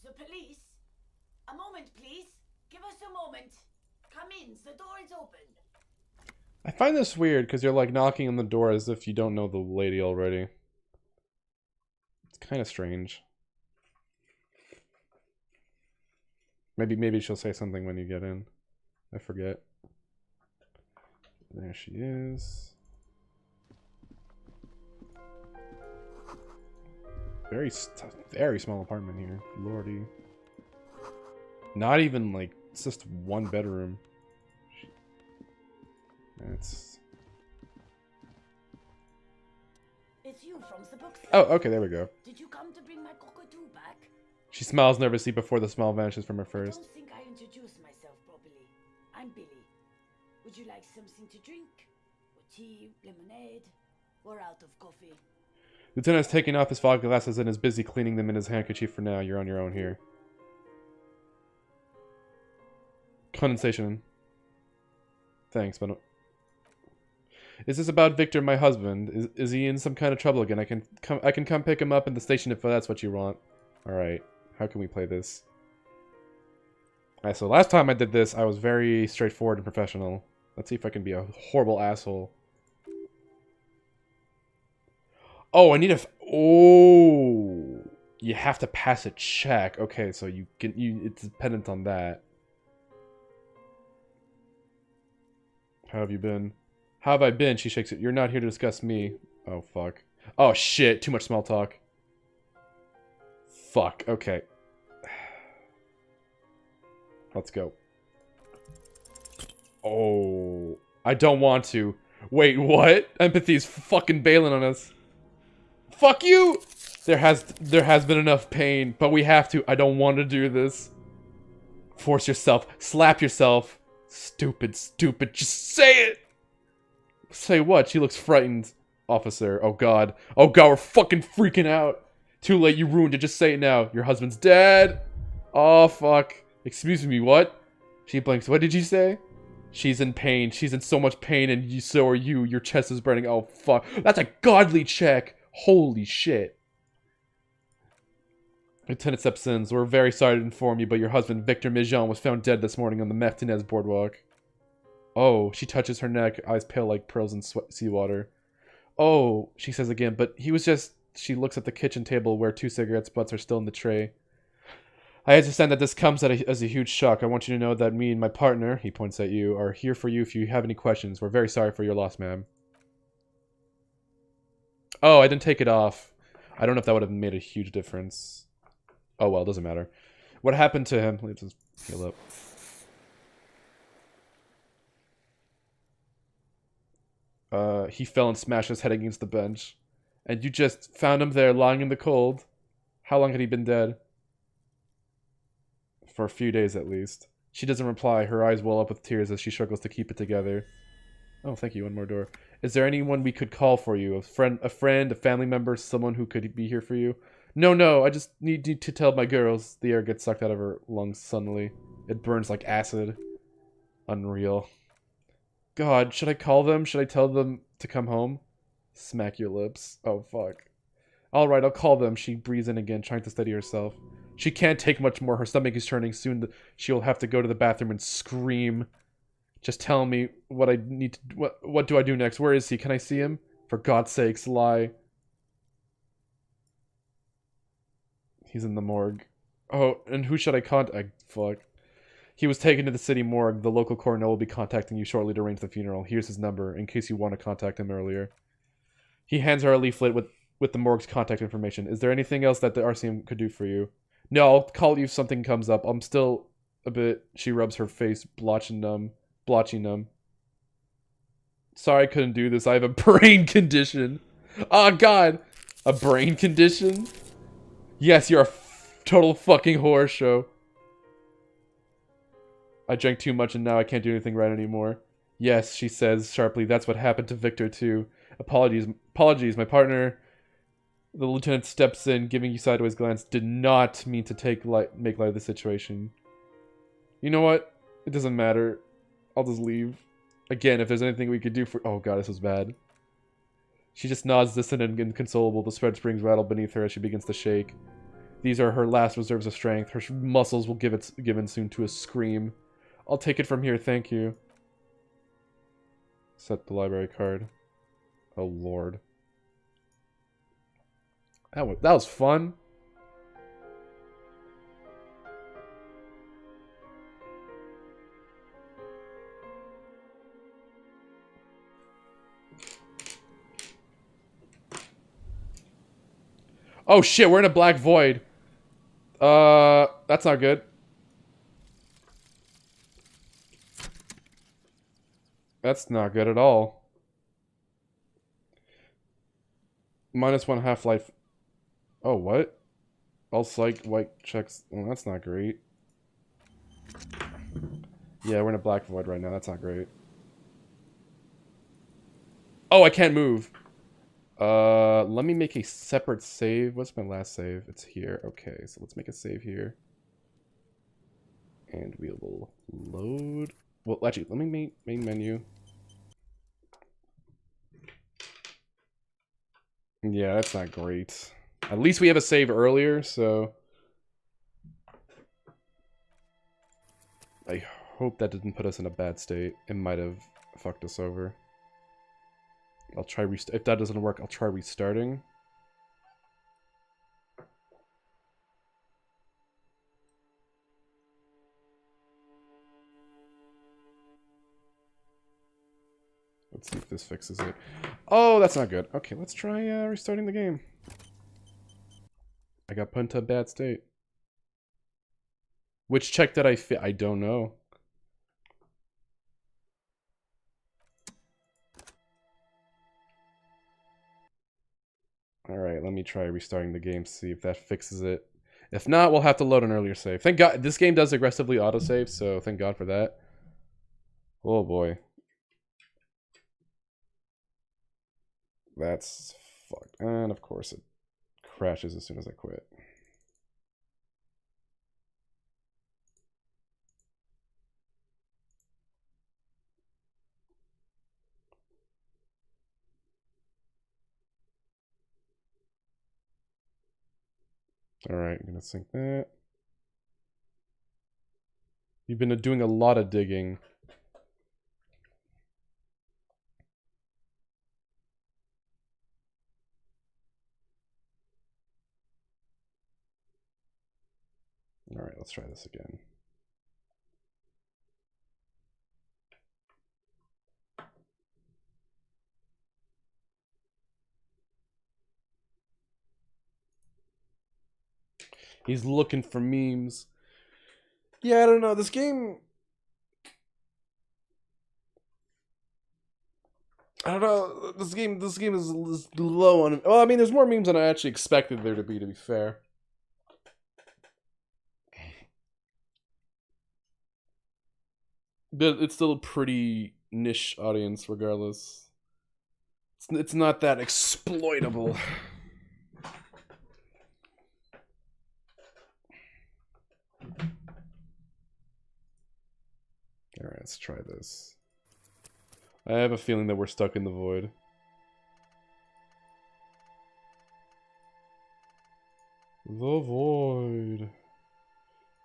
The police? A moment, please. Give us a moment. Come in. The door is open. I find this weird because you're like knocking on the door as if you don't know the lady already. It's kind of strange. Maybe she'll say something when you get in. I forget. There she is. Very small apartment here. Lordy. Not even like, it's just one bedroom. It's you from the book. Oh, okay, there we go. Did you come to bring my cockatoo back? She smiles nervously before the smile vanishes from her I face. don't think I introduced myself properly. I'm Billy. Would you like something to drink? Or tea, lemonade? We're out of coffee. Lieutenant's taking off his fog glasses and is busy cleaning them in his handkerchief for now. You're on your own here. Condensation. Thanks, but... Is this about Victor, my husband? Is he in some kind of trouble again? I can come pick him up in the station if that's what you want. Alright. How can we play this? Alright, so last time I did this, I was very straightforward and professional. Let's see if I can be a horrible asshole. Oh, I need a... Oh! You have to pass a check. Okay, so you can... it's dependent on that. How have you been? How have I been? She shakes it. You're not here to discuss me. Oh, fuck. Oh, shit. Too much small talk. Fuck. Okay. Let's go. Oh. I don't want to. Wait, what? Empathy's fucking bailing on us. Fuck you! There has been enough pain, but we have to. I don't want to do this. Force yourself. Slap yourself. Stupid, stupid. Just say it! Say what? She looks frightened. Officer. Oh god. Oh god, we're fucking freaking out. Too late, you ruined it. Just say it now. Your husband's dead. Oh fuck. Excuse me, what? She blinks. What did you say? She's in pain. She's in so much pain and so are you. Your chest is burning. Oh fuck. That's a godly check. Holy shit. Lieutenant steps in. We're very sorry to inform you, but your husband, Victor Mijon, was found dead this morning on the Martinez boardwalk. Oh, she touches her neck, eyes pale like pearls in seawater. Oh, she says again, but he was just... She looks at the kitchen table where 2 cigarette butts are still in the tray. I understand that this comes as a huge shock. I want you to know that me and my partner, he points at you, are here for you if you have any questions. We're very sorry for your loss, ma'am. Oh, I didn't take it off. I don't know if that would have made a huge difference. Oh well, doesn't matter. What happened to him? Let's just heal up. He fell and smashed his head against the bench. And you just found him there, lying in the cold. How long had he been dead? For a few days, at least. She doesn't reply. Her eyes well up with tears as she struggles to keep it together. Oh, thank you. One more door. Is there anyone we could call for you? A friend, a family member, someone who could be here for you? No. I just need you to tell my girls. The air gets sucked out of her lungs suddenly. It burns like acid. Unreal. God, should I call them? Should I tell them to come home? Smack your lips. Oh, fuck. Alright, I'll call them. She breathes in again, trying to steady herself. She can't take much more. Her stomach is turning. Soon she'll have to go to the bathroom and scream. Just tell me what I need to... What do I do next? Where is he? Can I see him? For God's sakes, lie. He's in the morgue. Oh, and who should I contact? Fuck. He was taken to the city morgue. The local coroner will be contacting you shortly to arrange the funeral. Here's his number, in case you want to contact him earlier. He hands her a leaflet with the morgue's contact information. Is there anything else that the RCM could do for you? No, I'll call you if something comes up. I'm still a bit... She rubs her face, blotchy numb. Sorry I couldn't do this. I have a brain condition. Oh, God. A brain condition? Yes, you're a total fucking horror show. I drank too much and now I can't do anything right anymore. Yes, she says sharply. That's what happened to Victor, too. Apologies, my partner... The lieutenant steps in, giving you sideways glance. Did not mean to make light of the situation. You know what? It doesn't matter. I'll just leave. Again, if there's anything we could do for... Oh god, this was bad. She just nods, distant and inconsolable. The spread springs rattle beneath her as she begins to shake. These are her last reserves of strength. Her muscles will give in soon to a scream. I'll take it from here, thank you. Set the library card. Oh lord. That was fun. Oh shit, we're in a black void. That's not good. That's not good at all. -1 half-life. Oh, what? All psych white checks. Well, that's not great. Yeah, we're in a black void right now. That's not great. Oh, I can't move. Let me make a separate save. What's my last save? It's here. Okay, so let's make a save here. And we will load. Well, actually, let me main menu. Yeah, that's not great. At least we have a save earlier, so... I hope that didn't put us in a bad state. It might have fucked us over. I'll try if that doesn't work, I'll try restarting. Let's see if this fixes it. Oh, that's not good. Okay, let's try restarting the game. I got put into a bad state. Which check did I fit? I don't know. Alright, let me try restarting the game, see if that fixes it. If not, we'll have to load an earlier save. Thank God, this game does aggressively autosave, so thank God for that. Oh boy. That's fucked. And of course it crashes as soon as I quit. Alright, I'm gonna sync that. You've been doing a lot of digging. Alright, let's try this again. He's looking for memes. Yeah, I don't know. This game... I don't know. This game is low on. Well, I mean, there's more memes than I actually expected there to be. To be fair, but it's still a pretty niche audience, regardless. It's not that exploitable. All right, let's try this. I have a feeling that we're stuck in the void. The void.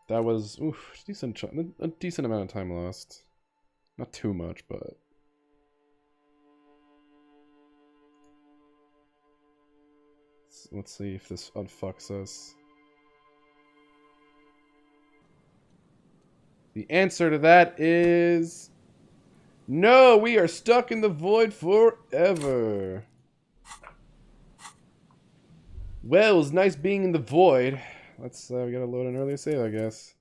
That was a decent amount of time lost. Not too much, but let's see if this unfucks us. The answer to that is no. We are stuck in the void forever. Well, it was nice being in the void. Let's, we gotta load an earlier save, I guess.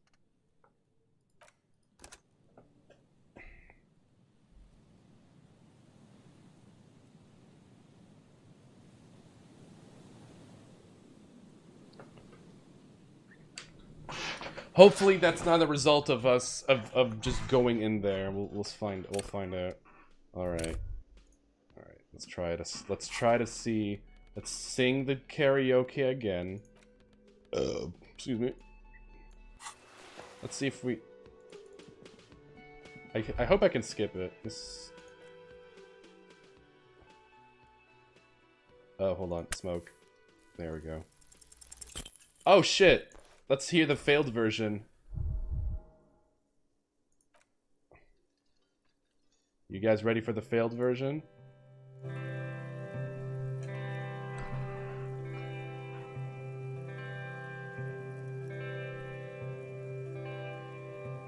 Hopefully that's not a result of us, of just going in there. We'll find out. Alright. Alright, let's try to see. Let's sing the karaoke again. Excuse me. Let's see if we... I hope I can skip it. This... Oh, hold on. Smoke. There we go. Oh, shit! Let's hear the failed version. You guys ready for the failed version?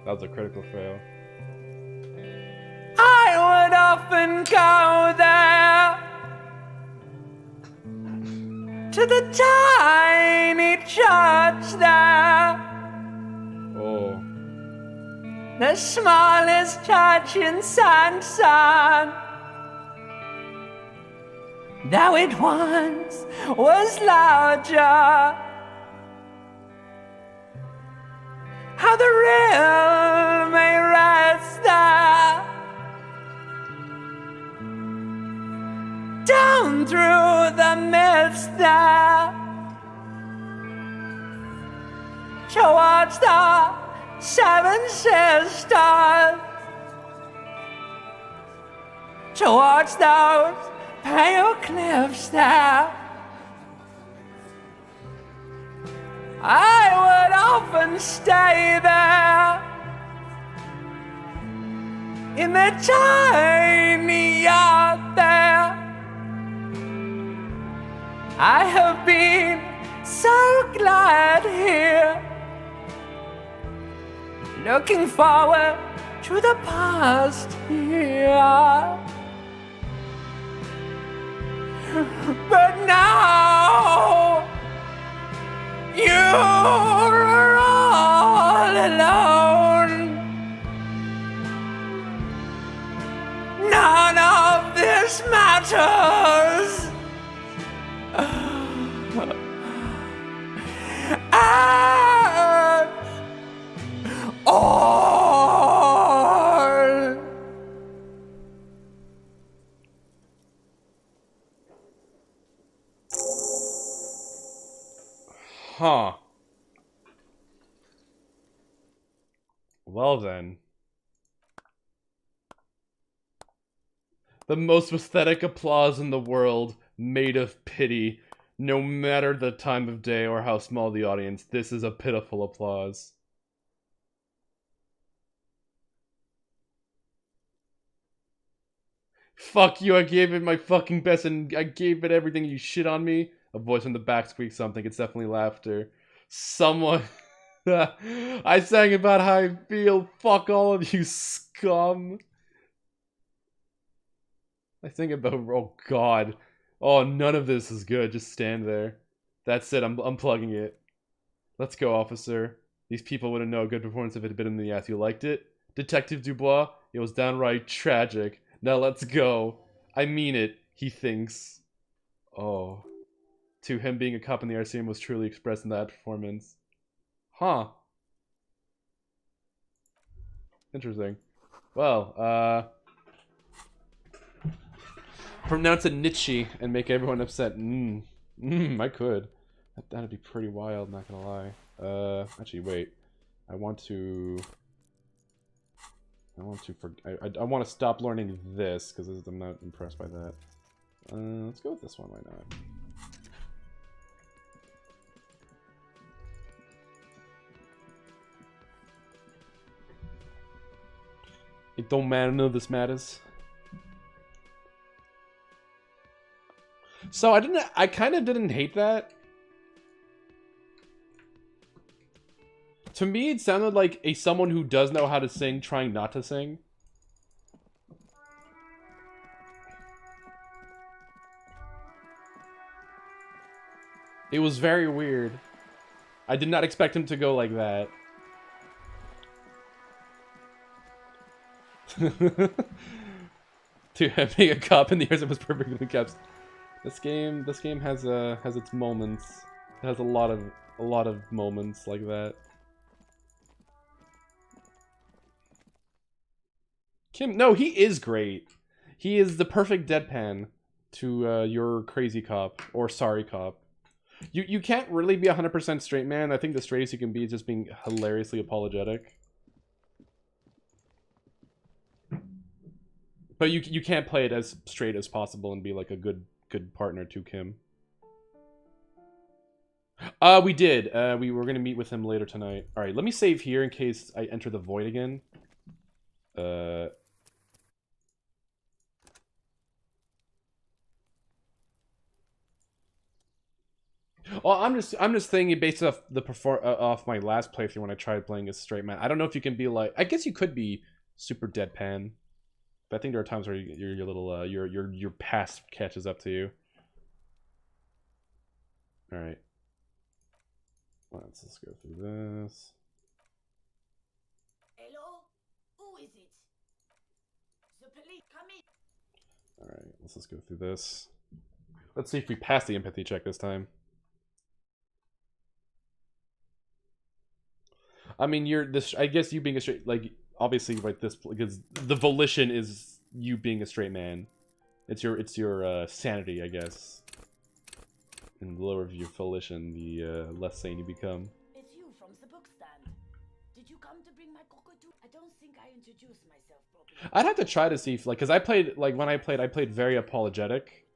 That was a critical fail. I would often go there to the tiny church there, Oh. the smallest church in Sanson. Though it once was larger, how the real may rest there, down through the mist there, towards the Seven Sisters, towards those pale cliffs there. I would often stay there in the tiny yard there. I have been so glad here, looking forward to the past here. But now you're all alone. None of this matters. At all. Huh. Well then. The most pathetic applause in the world, made of pity. No matter the time of day or how small the audience, this is a pitiful applause. Fuck you, I gave it my fucking best and I gave it everything. You shit on me. A voice from the back squeaks something. It's definitely laughter. Someone... I sang about how I feel. Fuck all of you scum. I think about... Oh god. Oh, none of this is good. Just stand there. That's it. I'm unplugging it. Let's go, officer. These people wouldn't know a good performance if it had been in the ass. You liked it? Detective Dubois? It was downright tragic. Now let's go. I mean it, he thinks. Oh. To him, being a cop in the Elysium was truly expressed in that performance. Huh. Interesting. Well, pronounce it Nietzsche and make everyone upset. I could. That'd be pretty wild, not gonna lie. Actually, wait. I want to stop learning this, because I'm not impressed by that. Let's go with this one, why not? It don't matter, none of this matters. So I kind of didn't hate that. To me, it sounded like someone who does know how to sing trying not to sing. It was very weird. I did not expect him to go like that. To having a cop in the ears, it was perfectly kept. This game has its moments. It has a lot of moments like that. Kim, no, he is great. He is the perfect deadpan to your crazy cop or sorry cop. You can't really be 100% straight man. I think the straightest you can be is just being hilariously apologetic. But you can't play it as straight as possible and be like a good partner to Kim. We did. We were gonna meet with him later tonight. All right, let me save here in case I enter the void again. Well, I'm just thinking based off the off my last playthrough when I tried playing as straight man. I don't know if you can be like. I guess you could be super deadpan. But I think there are times where your little your past catches up to you. All right. Let's go through this. Hello? Who is it? The police, come in. All right. Let's just go through this. Let's see if we pass the empathy check this time. I mean, I guess you being a straight, like, obviously, like this, because the volition is you being a straight man. It's your sanity, I guess. And the lower your volition, the less sane you become. It's you from the book stand. Did you come to bring my cockatoo? I don't think I introduced myself properly. I'd have to try to see if, like, because I played very apologetic.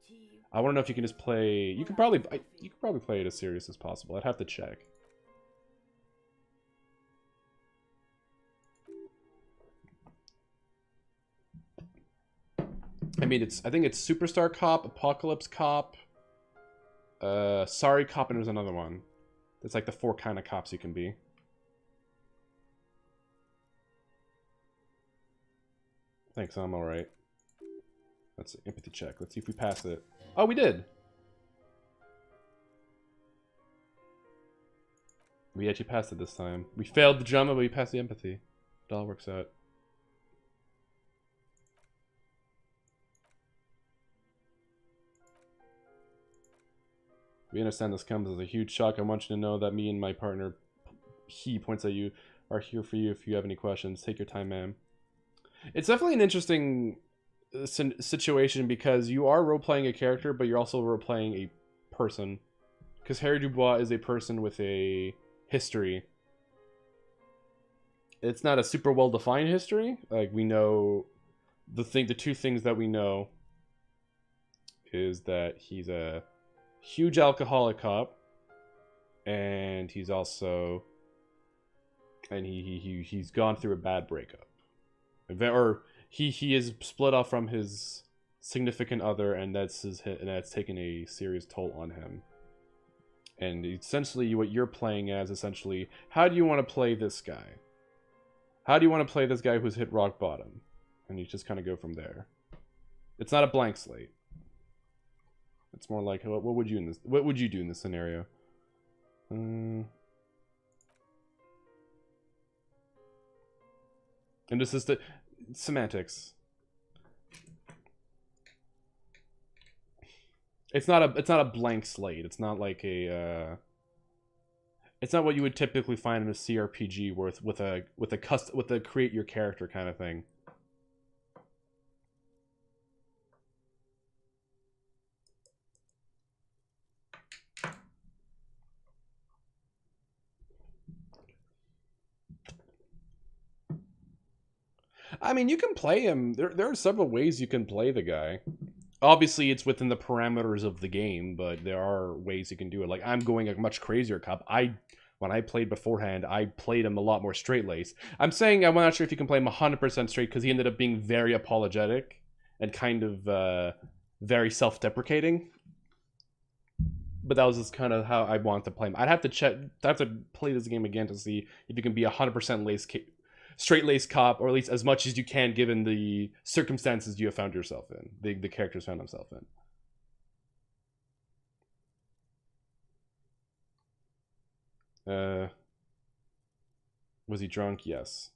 I want to know if you can just play. You could probably play it as serious as possible. I'd have to check. I mean, I think it's Superstar Cop, Apocalypse Cop, Sorry Cop, and there's another one. That's like the 4 kind of cops you can be. Thanks, I'm alright. Let's see, empathy check. Let's see if we pass it. Oh, we did! We actually passed it this time. We failed the drama, but we passed the empathy. It all works out. We understand this comes as a huge shock. I want you to know that me and my partner, he points at you, are here for you if you have any questions. Take your time, ma'am. It's definitely an interesting situation because you are role-playing a character, but you're also role-playing a person. Because Harry Dubois is a person with a history. It's not a super well-defined history. Like, we know the two things that we know is that he's a huge alcoholic cop, and he's also, and he's gone through a bad breakup, or he is split off from his significant other, and that's taken a serious toll on him. And essentially, what you're playing as, essentially, how do you want to play this guy? How do you want to play this guy who's hit rock bottom? And you just kind of go from there. It's not a blank slate. It's more like, what would you do in this scenario? And this is the semantics. It's not a blank slate. It's not like a it's not what you would typically find in a CRPG with a create your character kind of thing. I mean, you can play him. There are several ways you can play the guy. Obviously, it's within the parameters of the game, but there are ways you can do it. Like, I'm going a much crazier cop. When I played beforehand, I played him a lot more straight-laced. I'm saying I'm not sure if you can play him 100% straight, because he ended up being very apologetic and kind of very self-deprecating. But that was just kind of how I wanted to play him. I'd have to play this game again to see if you can be 100% straight-laced cop, or at least as much as you can given the circumstances you have found yourself in, the characters found themselves in. Was he drunk? Yes.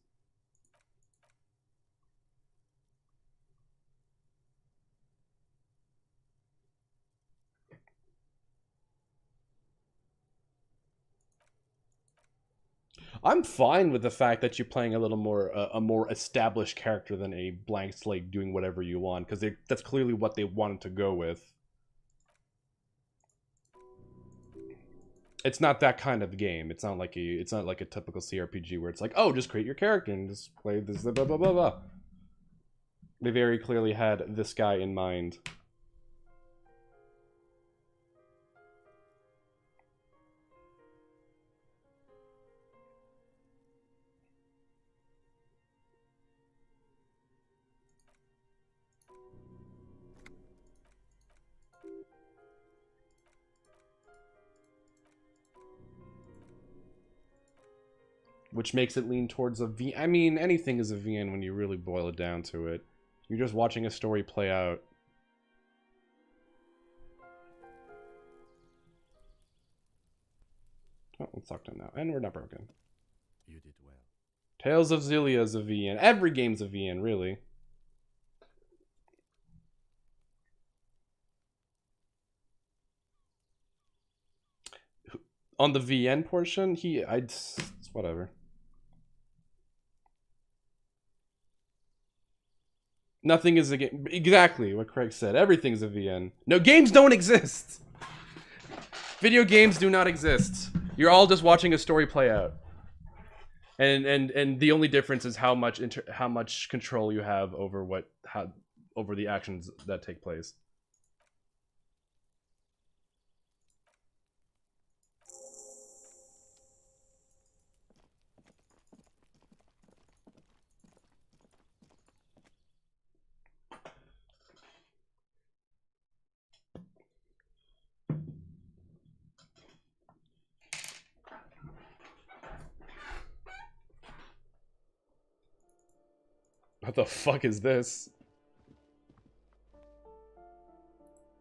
I'm fine with the fact that you're playing a little more a more established character than a blank slate doing whatever you want, because that's clearly what they wanted to go with. It's not that kind of game. It's not like a typical CRPG where it's like, oh, just create your character and just play this blah blah blah blah. They very clearly had this guy in mind. Which makes it lean towards a V. I mean, anything is a VN when you really boil it down to it. You're just watching a story play out. Oh, let's talk to him now. And we're not broken. You did well. Tales of Xillia is a VN. Every game's a VN, really. On the VN portion, it's whatever. Nothing is a game. Exactly what Craig said. Everything's a VN. No, games don't exist. Video games do not exist. You're all just watching a story play out. And the only difference is how much control you have over over the actions that take place. What the fuck is this?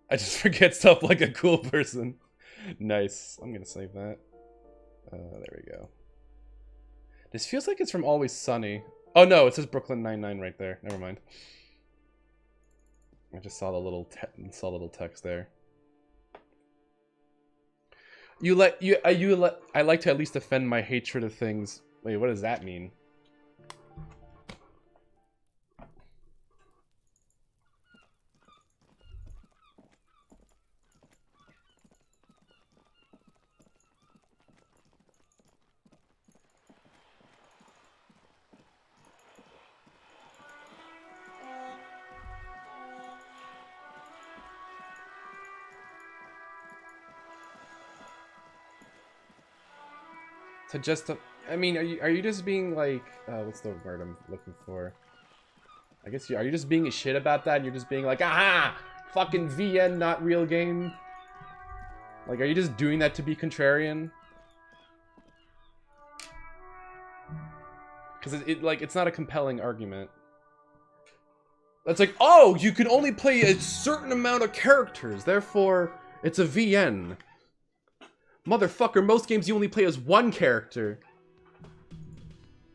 I just forget stuff like a cool person. Nice. I'm gonna save that. There we go. This feels like it's from Always Sunny. Oh no, it says Brooklyn Nine-Nine right there. Never mind. I just saw the little text there. I like to at least defend my hatred of things. Wait, what does that mean? I mean, are you just being like, what's the word I'm looking for? I guess are you just being a shit about that? And you're just being like, aha, fucking VN, not real game. Like, are you just doing that to be contrarian? Because it's not a compelling argument. It's like, oh, you can only play a certain amount of characters, therefore it's a VN. Motherfucker, most games you only play as one character.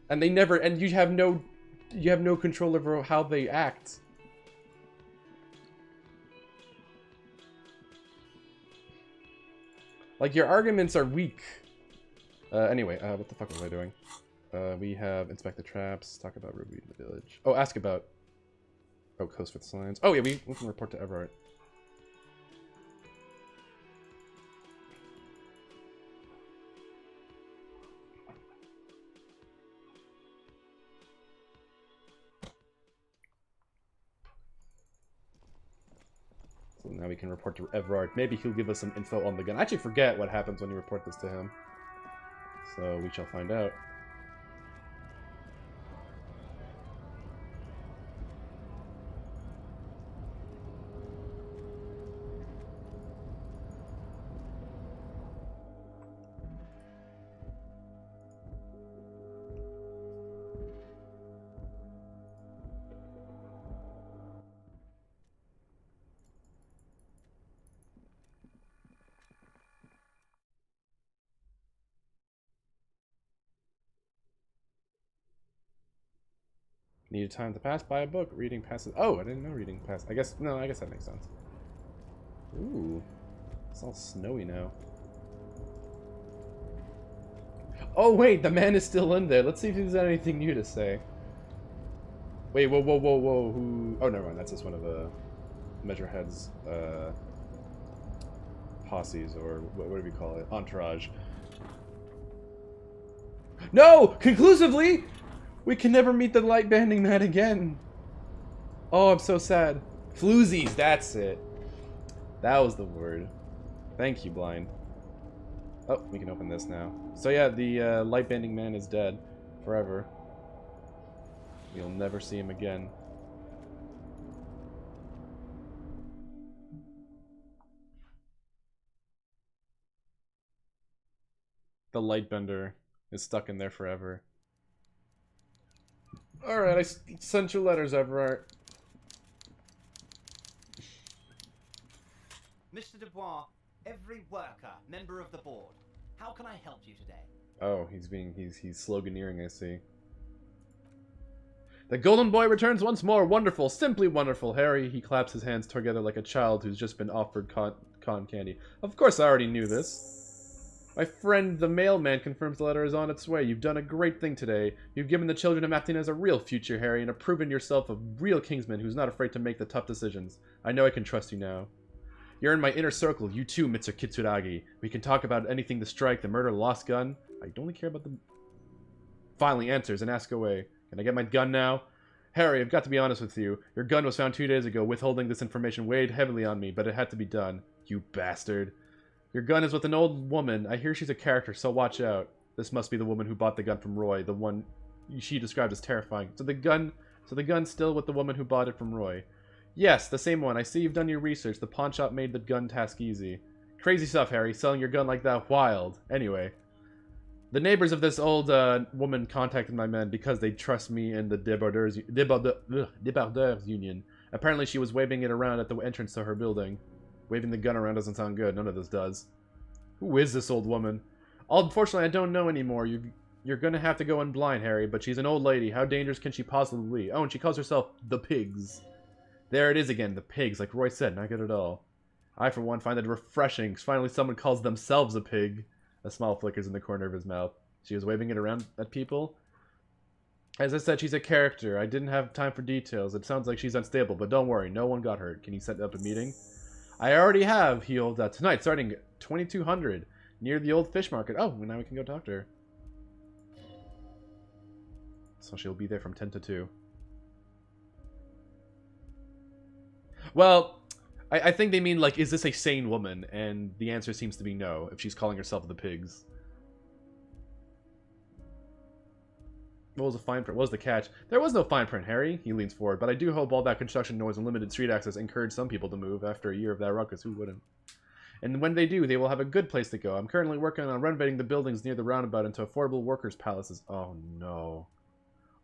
And you have no control over how they act. Like, your arguments are weak. Anyway, what the fuck was I doing? We have inspect the traps, talk about Ruby in the village. Oh, ask about... Oh, coast with signs. Oh, yeah, we can report to Everard. So now we can report to Everard. Maybe he'll give us some info on the gun. I actually forget what happens when you report this to him. So we shall find out. Needed time to pass by a book. Reading passes. Oh, I didn't know reading pass. I guess, no, I guess that makes sense. Ooh. It's all snowy now. Oh, wait, the man is still in there. Let's see if he's got anything new to say. Wait, whoa, whoa, whoa, whoa. Who? Oh, never mind. That's just one of the Measurehead's posses, or what do we call it? Entourage. No! Conclusively! We can never meet the light banding man again. Oh, I'm so sad. Floozies, that's it. That was the word. Thank you, Blind. Oh, we can open this now. So yeah, the light banding man is dead. Forever. We'll never see him again. The lightbender is stuck in there forever. Alright, I sent you letters, Everard. Mr. Dubois, every worker, member of the board. How can I help you today? Oh, he's sloganeering, I see. The golden boy returns once more. Wonderful, simply wonderful, Harry. He claps his hands together like a child who's just been offered cotton candy. Of course I already knew this. My friend the mailman confirms the letter is on its way. You've done a great thing today. You've given the children of Martinez a real future, Harry, and have proven yourself a real kingsman who's not afraid to make the tough decisions. I know I can trust you now. You're in my inner circle. You too, Mr. Kitsuragi. We can talk about anything, the strike, the murder, the lost gun. I only care about the... Finally answers and ask away. Can I get my gun now? Harry, I've got to be honest with you. Your gun was found 2 days ago. Withholding this information weighed heavily on me, but it had to be done. You bastard. Your gun is with an old woman. I hear she's a character, so watch out. This must be the woman who bought the gun from Roy, the one she described as terrifying. So the gun's still with the woman who bought it from Roy. Yes, the same one. I see you've done your research. The pawn shop made the gun task easy. Crazy stuff, Harry. Selling your gun like that, wild. Anyway, the neighbors of this old woman contacted my men because they trust me in the Débardeurs Union. Apparently she was waving it around at the entrance to her building. Waving the gun around doesn't sound good. None of this does. Who is this old woman? Unfortunately, I don't know anymore. You're gonna have to go in blind, Harry, but she's an old lady. How dangerous can she possibly be? Oh, and she calls herself the Pigs. There it is again, the Pigs, like Roy said, not good at all. I, for one, find it refreshing. Finally, someone calls themselves a pig. A smile flickers in the corner of his mouth. She was waving it around at people. As I said, she's a character. I didn't have time for details. It sounds like she's unstable, but don't worry, no one got hurt. Can you set up a meeting? I already have, he yelled out. Tonight, starting at 2200, near the old fish market. Oh, now we can go talk to her. So she'll be there from 10 to 2. Well, I think they mean, like, is this a sane woman? And the answer seems to be no, if she's calling herself the Pigs. What was the fine print? What was the catch? There was no fine print, Harry. He leans forward. But I do hope all that construction noise and limited street access encourage some people to move after a year of that ruckus. Who wouldn't? And when they do, they will have a good place to go. I'm currently working on renovating the buildings near the roundabout into affordable workers' palaces. Oh, no.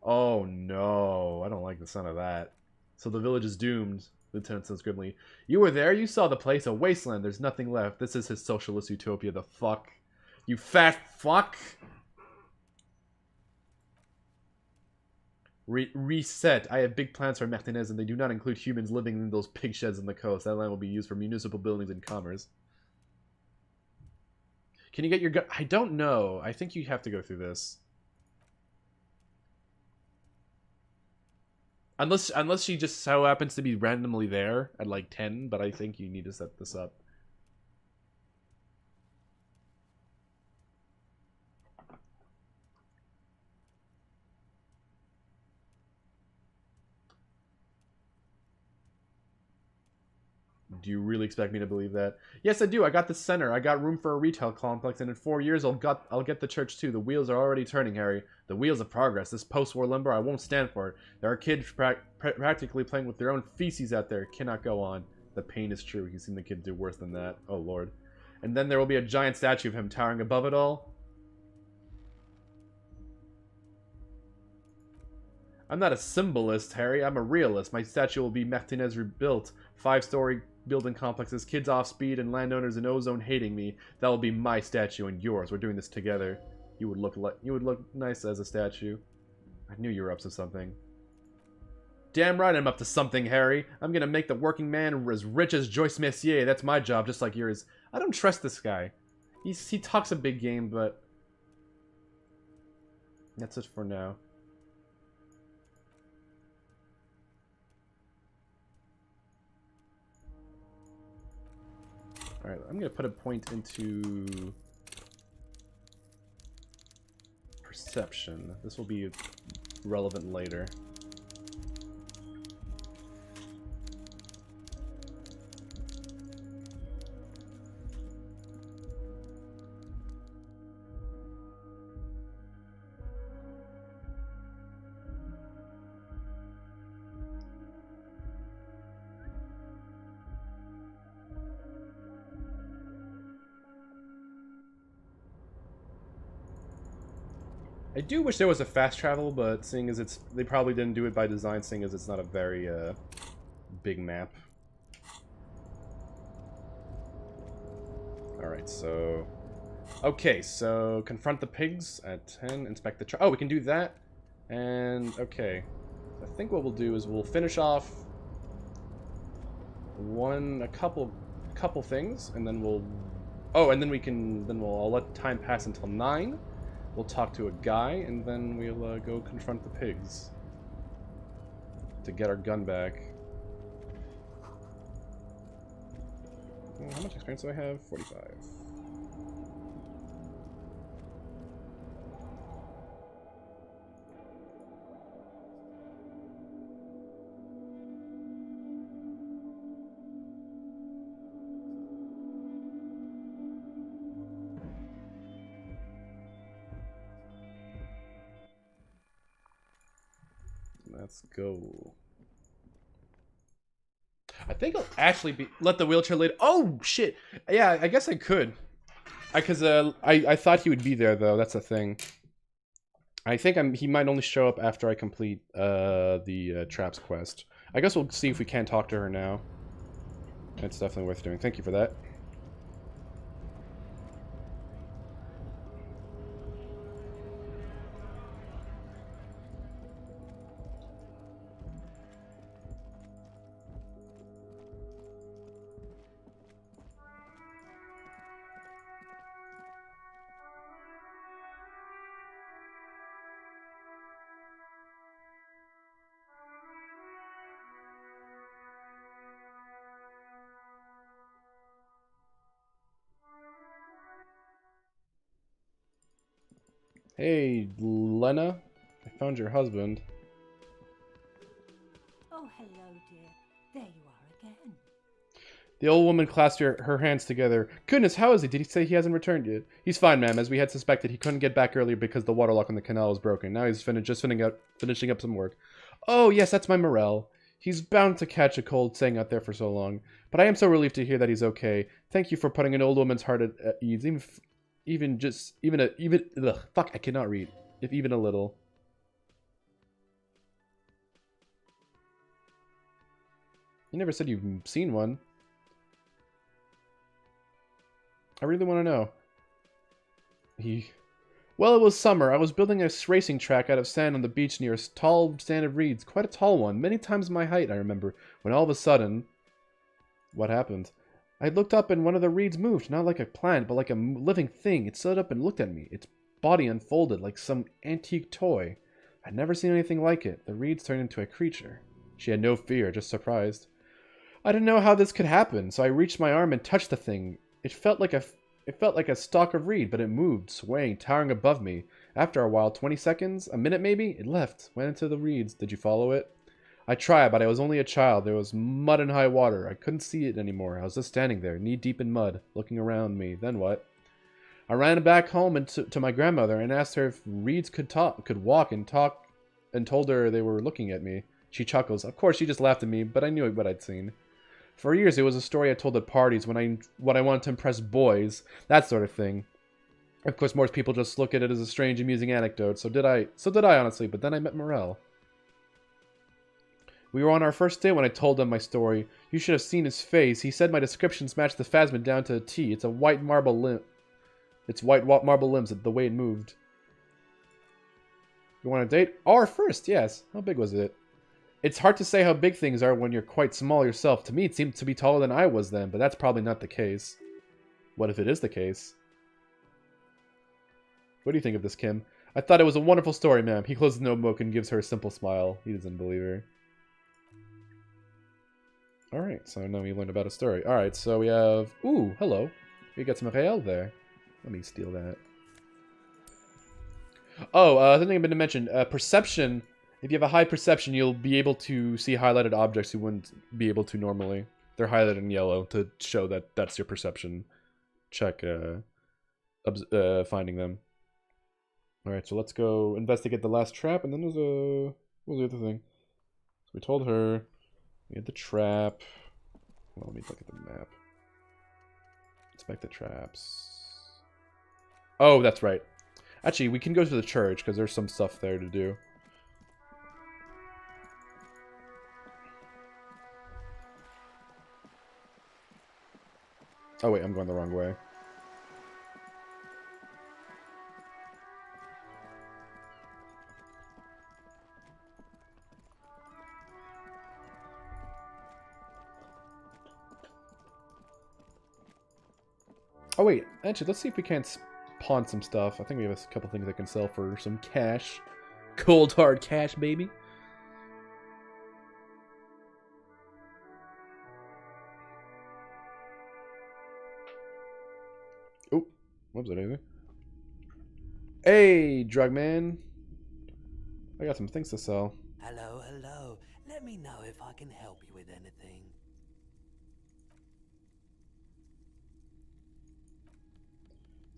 Oh, no. I don't like the sound of that. So the village is doomed, Lieutenant says grimly. You were there? You saw the place. A wasteland. There's nothing left. This is his socialist utopia. The fuck? You fat fuck? Reset. I have big plans for Martinez, and they do not include humans living in those pig sheds on the coast. That land will be used for municipal buildings and commerce. Can you get your gun? I don't know. I think you have to go through this. Unless she just so happens to be randomly there at like 10, but I think you need to set this up. Do you really expect me to believe that? Yes, I do. I got the center. I got room for a retail complex, and in 4 years, I'll get the church too. The wheels are already turning, Harry. The wheels of progress. This post-war limbo, I won't stand for it. There are kids practically playing with their own feces out there. It cannot go on. The pain is true. He's seen the kids do worse than that. Oh, Lord. And then there will be a giant statue of him towering above it all. I'm not a symbolist, Harry. I'm a realist. My statue will be Martinez rebuilt. 5-story building complexes, kids off speed, and landowners in ozone hating me. That will be my statue and yours. We're doing this together. You would look nice as a statue. I knew you were up to something. Damn right I'm up to something, Harry. I'm gonna make the working man as rich as Joyce Messier. That's my job, just like yours. I don't trust this guy. He talks a big game, but that's it for now. Alright, I'm going to put a point into perception. This will be relevant later. I do wish there was a fast travel, but seeing as they probably didn't do it by design, seeing as it's not a very big map. Alright, so... Okay, so confront the pigs at 10, inspect the oh, we can do that. And, okay. I think what we'll do is we'll finish off a couple things, and then we'll... Oh, and then I'll let time pass until 9. We'll talk to a guy, and then we'll go confront the pigs to get our gun back. How much experience do I have? 45. Let's go. I think I'll actually let the wheelchair lead. Oh shit! Yeah, I guess I could. Because I thought he would be there though. That's the thing. I think he might only show up after I complete the traps quest. I guess we'll see if we can talk to her now. It's definitely worth doing. Thank you for that. Hey, Lena. I found your husband. Oh, hello, dear. There you are again. The old woman clasped her hands together. Goodness, how is he? Did he say he hasn't returned yet? He's fine, ma'am. As we had suspected, he couldn't get back earlier because the water lock on the canal was broken. Now he's finishing up some work. Oh, yes, that's my Morel. He's bound to catch a cold staying out there for so long. But I am so relieved to hear that he's okay. Thank you for putting an old woman's heart at ease. Fuck, I cannot read. If even a little. You never said you've seen one. I really want to know. Well, it was summer. I was building a racing track out of sand on the beach near a tall stand of reeds. Quite a tall one. Many times my height, I remember. When all of a sudden... What happened? I looked up and one of the reeds moved, not like a plant, but like a living thing. It stood up and looked at me. Its body unfolded like some antique toy. I'd never seen anything like it. The reeds turned into a creature. She had no fear, just surprised. I didn't know how this could happen, so I reached my arm and touched the thing. It felt like a stalk of reed, but it moved, swaying, towering above me. After a while, 20 seconds, a minute maybe, it left, went into the reeds. Did you follow it? I tried, but I was only a child. There was mud and high water. I couldn't see it anymore. I was just standing there, knee-deep in mud, looking around me. Then what? I ran back home and to my grandmother and asked her if reeds could walk and talk, and told her they were looking at me. She chuckles. Of course, she just laughed at me, but I knew what I'd seen. For years, it was a story I told at parties when I wanted to impress boys, that sort of thing. Of course, most people just look at it as a strange, amusing anecdote. So did I, honestly. But then I met Morel. We were on our first date when I told him my story. You should have seen his face. He said my descriptions matched the phasmid down to a T. It's a white marble limb. It's white marble limbs, the way it moved. You want a date? Our first, yes. How big was it? It's hard to say how big things are when you're quite small yourself. To me, it seemed to be taller than I was then, but that's probably not the case. What if it is the case? What do you think of this, Kim? I thought it was a wonderful story, ma'am. He closes the notebook and gives her a simple smile. He doesn't believe her. Alright, so now we learned about a story. Alright, so we have... Ooh, hello. We got some Rael there. Let me steal that. Oh, something I've been to mention. Perception. If you have a high perception, you'll be able to see highlighted objects you wouldn't be able to normally. They're highlighted in yellow to show that that's your perception check, finding them. Alright, so let's go investigate the last trap, and then there's a... What was the other thing? So we told her... We had the trap. Well, let me look at the map. Inspect the traps. Oh, that's right. Actually, we can go to the church, because there's some stuff there to do. Oh wait, I'm going the wrong way. Oh wait, actually, let's see if we can't pawn some stuff. I think we have a couple things I can sell for some cash. Cold hard cash, baby. Oh, what was that, anything? Hey, drug man. I got some things to sell. Hello, hello. Let me know if I can help you with anything.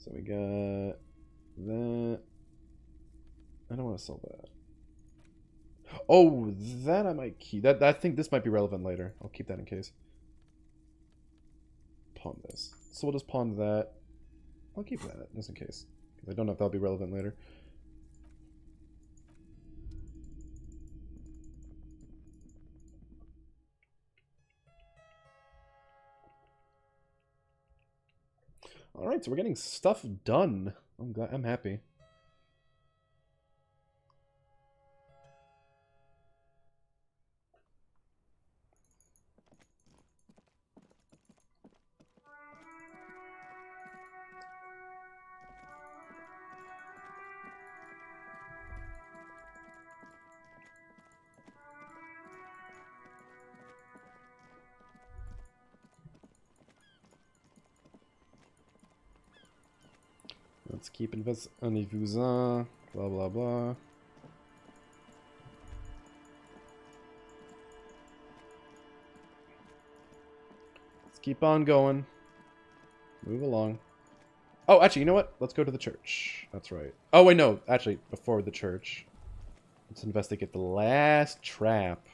So we got that. I don't want to sell that. Oh, that I might keep. That I think this might be relevant later. I'll keep that in case. Pawn this. So we'll just pawn that. I'll keep that just in case. I don't know if that'll be relevant later. Alright, so we're getting stuff done. I'm happy. Let's keep invest en diffusant, blah blah blah. Let's keep on going. Move along. Oh, actually, you know what? Let's go to the church. That's right. Oh, wait, no. Actually, before the church, let's investigate the last trap,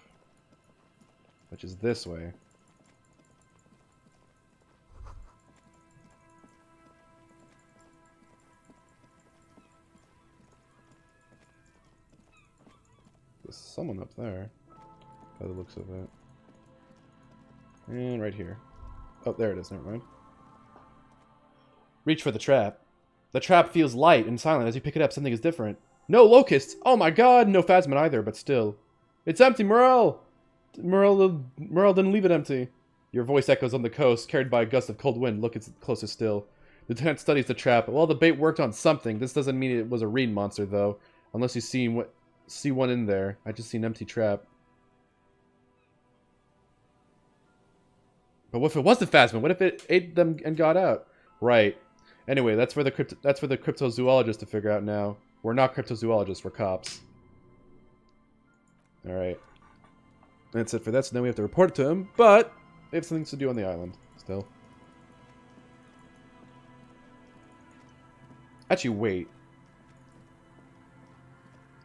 which is this way. There's someone up there, by the looks of it. And right here. Oh, there it is. Never mind. Reach for the trap. The trap feels light and silent. As you pick it up, something is different. No locusts! Oh my god! No phasmid either, but still. It's empty, Morel! Morel didn't leave it empty. Your voice echoes on the coast, carried by a gust of cold wind. Look, it's closer still. The lieutenant studies the trap. Well, the bait worked on something. This doesn't mean it was a reed monster, though. Unless you see one in there. I just see an empty trap. But what if it was the Phasma? What if it ate them and got out? Right. Anyway, that's for the cryptozoologist to figure out now. We're not cryptozoologists, we're cops. Alright. That's it for that, so now we have to report it to him, but we have some things to do on the island, still. Actually, wait.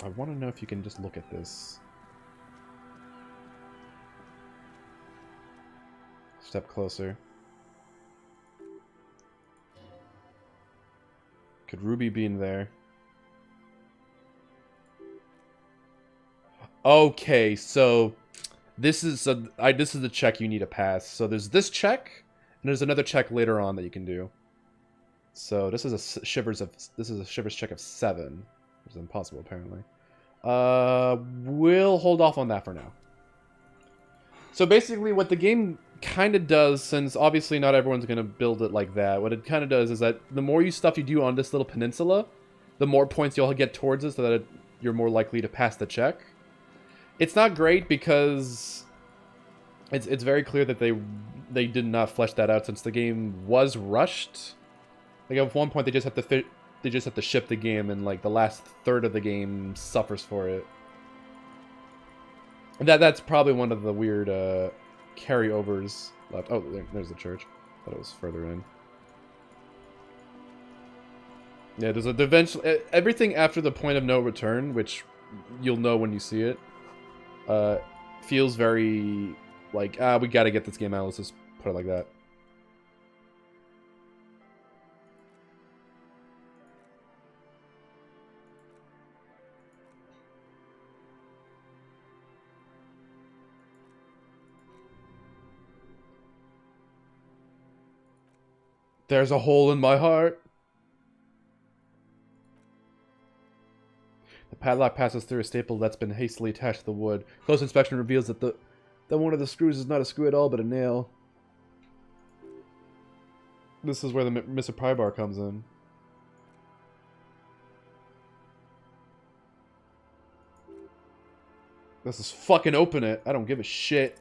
I want to know if you can just look at this. Step closer. Could Ruby be in there? Okay, so this is the check you need to pass. So there's this check, and there's another check later on that you can do. So this is a shivers check of 7, which is impossible apparently. We'll hold off on that for now. So basically, what the game kind of does, since obviously not everyone's going to build it like that, what it kind of does is that the more stuff you do on this little peninsula, the more points you'll get towards it, so that you're more likely to pass the check. It's not great because it's very clear that they did not flesh that out, since the game was rushed. Like at one point they just have to ship the game, and like the last third of the game suffers for it. And that's probably one of the weird carryovers left. Oh, there's the church. Thought it was further in. Yeah, there's everything after the point of no return, which you'll know when you see it. Feels very like, we gotta get this game out, let's just put it like that. There's a hole in my heart. The padlock passes through a staple that's been hastily attached to the wood. Close inspection reveals that one of the screws is not a screw at all, but a nail. This is where the Mr. Prybar comes in. Let's just fucking open it. I don't give a shit.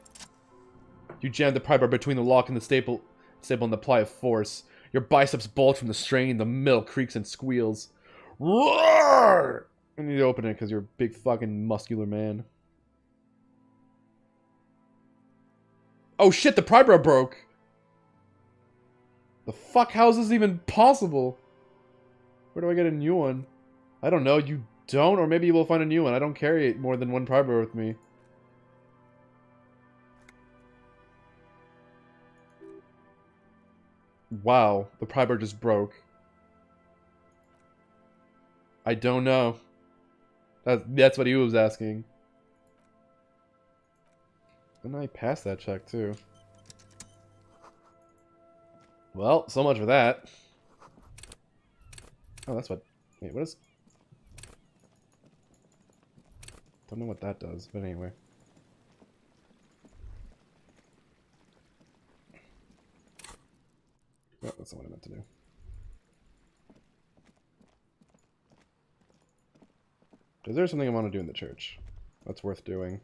You jammed the prybar between the lock and the staple and apply a force. Your biceps bulge from the strain, the mill creaks and squeals. Roar! I need to open it because you're a big fucking muscular man. Oh shit, the prybar broke! The fuck, how is this even possible? Where do I get a new one? I don't know, you don't? Or maybe you will find a new one. I don't carry more than one prybar with me. Wow, the prybar just broke. I don't know. That's what he was asking. And I passed that check too. Well, so much for that. Oh, that's what... Wait, what is... Don't know what that does, but anyway. Oh, that's not what I meant to do. Is there something I want to do in the church that's worth doing?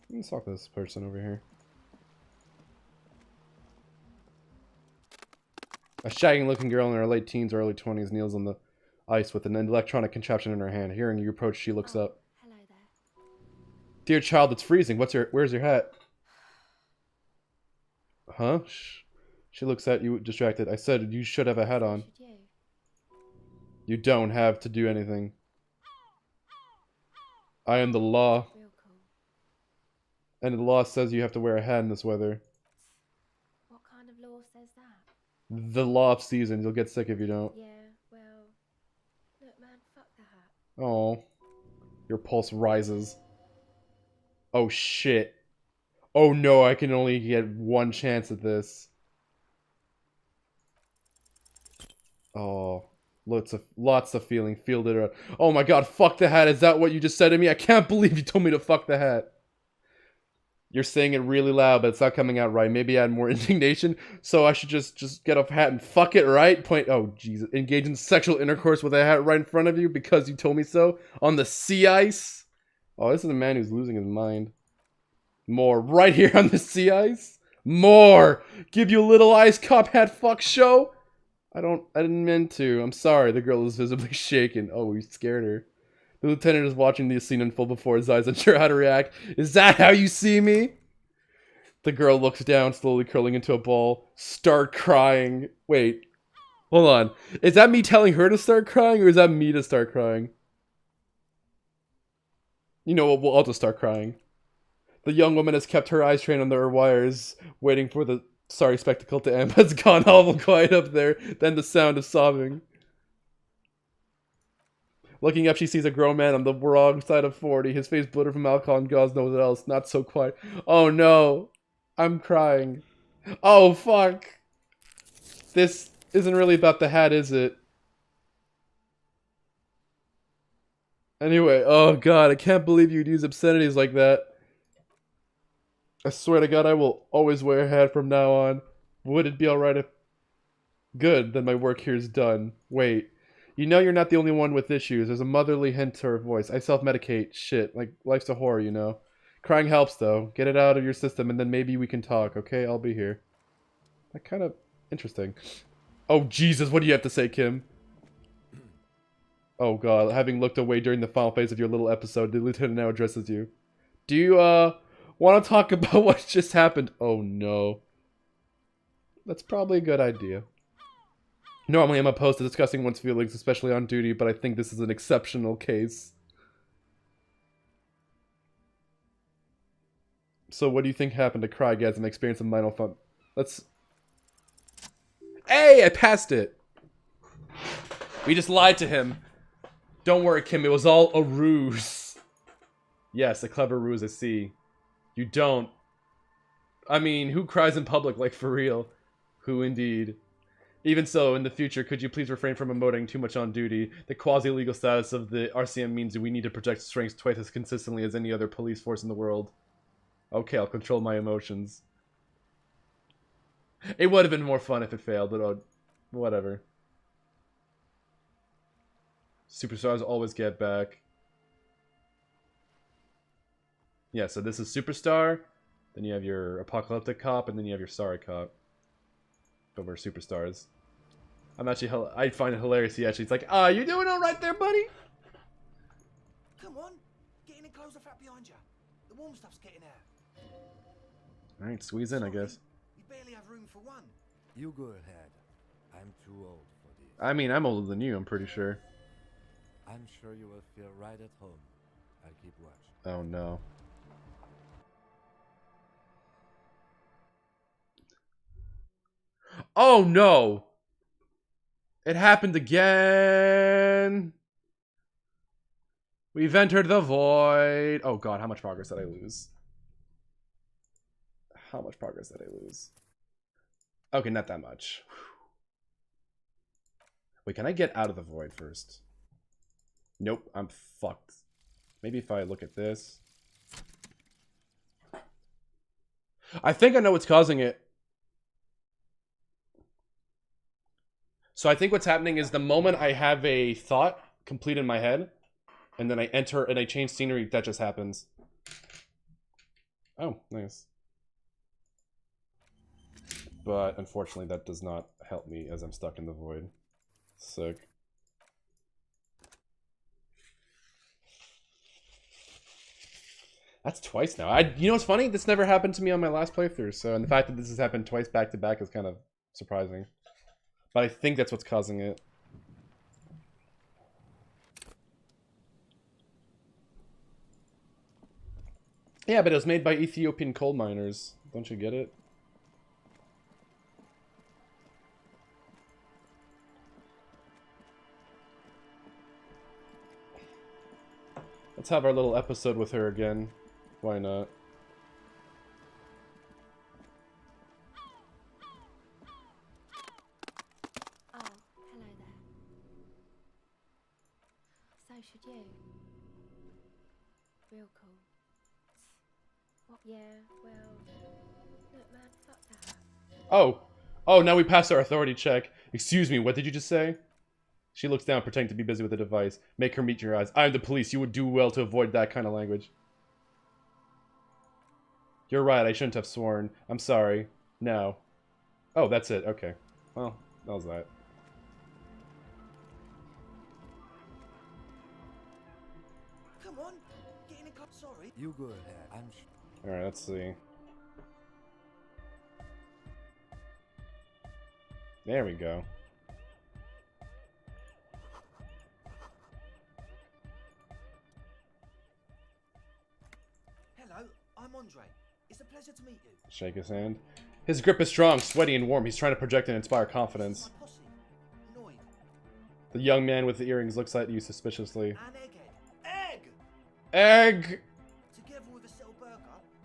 Let's talk to this person over here. A shagging looking girl in her late teens or early 20s kneels on the ice with an electronic contraption in her hand. Hearing you approach, she looks up. Hello there. Dear child, it's freezing. Where's your hat? Huh? She looks at you distracted. I said you should have a hat on. You don't have to do anything. I am the law. Real cool. And the law says you have to wear a hat in this weather. What kind of law says that? The law of seasons. You'll get sick if you don't. Yeah, well... Look, man, fuck the hat. Oh. Your pulse rises. Oh, shit. Oh, no, I can only get one chance at this. Oh. Lots of feeling. Feel it around. Oh my god, fuck the hat. Is that what you just said to me? I can't believe you told me to fuck the hat. You're saying it really loud, but it's not coming out right. Maybe add more indignation. So I should just get a hat and fuck it, right? Point. Oh, Jesus. Engage in sexual intercourse with a hat right in front of you because you told me so? On the sea ice? Oh, this is a man who's losing his mind. More. Right here on the sea ice? More. Give you a little ice cop hat fuck show? I didn't mean to. I'm sorry. The girl is visibly shaken. Oh, he scared her. The lieutenant is watching the scene unfold before his eyes, unsure how to react. Is that how you see me? The girl looks down, slowly curling into a ball. Start crying. Wait. Hold on. Is that me telling her to start crying, or is that me to start crying? You know what? I'll just start crying. The young woman has kept her eyes trained on her wires, waiting for the sorry spectacle to end, but it's gone awful quiet up there. Then the sound of sobbing. Looking up, she sees a grown man on the wrong side of 40. His face blurred from alcohol and God knows what else. Not so quiet. Oh no. I'm crying. Oh fuck. This isn't really about the hat, is it? Anyway, oh god, I can't believe you'd use obscenities like that. I swear to God, I will always wear a hat from now on. Would it be alright if... Good, then my work here is done. Wait. You know you're not the only one with issues. There's a motherly hint to her voice. I self-medicate. Shit. Like, life's a horror, you know. Crying helps, though. Get it out of your system, and then maybe we can talk, okay? I'll be here. That kind of... interesting. Oh, Jesus, what do you have to say, Kim? Oh, God. Having looked away during the final phase of your little episode, the lieutenant now addresses you. Do you, want to talk about what just happened? Oh, no. That's probably a good idea. Normally, I'm opposed to discussing one's feelings, especially on duty, but I think this is an exceptional case. So, what do you think happened to Crygasm experience a minor fun? Let's... Hey! I passed it! We just lied to him. Don't worry, Kim, it was all a ruse. Yes, a clever ruse, I see. You don't. I mean, who cries in public, like, for real? Who indeed? Even so, in the future, could you please refrain from emoting too much on duty? The quasi-legal status of the RCM means that we need to project strengths twice as consistently as any other police force in the world. Okay, I'll control my emotions. It would have been more fun if it failed, but whatever. Superstars always get back. Yeah, so this is Superstar, then you have your Apocalyptic Cop, and then you have your Sorry Cop. But we're superstars. I'm actually, I find it hilarious. He actually, it's like, you doing all right there, buddy? Come on, get in and close the flap behind you. The warm stuff's getting out. All right, squeeze in, I guess. You barely have room for one. You go ahead. I'm too old for this. I mean, I'm older than you, I'm pretty sure. I'm sure you will feel right at home. I'll keep watch. Oh, no. Oh, no! It happened again! We've entered the void! Oh, God, how much progress did I lose? How much progress did I lose? Okay, not that much. Wait, can I get out of the void first? Nope, I'm fucked. Maybe if I look at this. I think I know what's causing it. So I think what's happening is the moment I have a thought complete in my head, and then I enter and I change scenery, that just happens. Oh, nice. But unfortunately that does not help me as I'm stuck in the void. Sick. That's twice now. You know what's funny? This never happened to me on my last playthrough, so and the fact that this has happened twice back to back is kind of surprising. But I think that's what's causing it. Yeah, but it was made by Ethiopian coal miners. Don't you get it? Let's have our little episode with her again. Why not? Oh, hello there. So should you. Real cool. What Yeah, well, look, man, fuck that. Oh. Oh, now we passed our authority check. Excuse me, what did you just say? She looks down, pretending to be busy with the device. Make her meet your eyes. I'm the police. You would do well to avoid that kind of language. You're right, I shouldn't have sworn. I'm sorry. No. Oh, that's it. Okay. Well, that was that. Come on, get in the car. Sorry. You go ahead. I'm Alright, let's see. There we go. Hello, I'm Andre. It's a pleasure to meet you. Shake his hand. His grip is strong, sweaty, and warm. He's trying to project and inspire confidence. This is my posse. Noid. The young man with the earrings looks at you suspiciously. And Egghead. Egg! Egg! Together with a Cell Burger,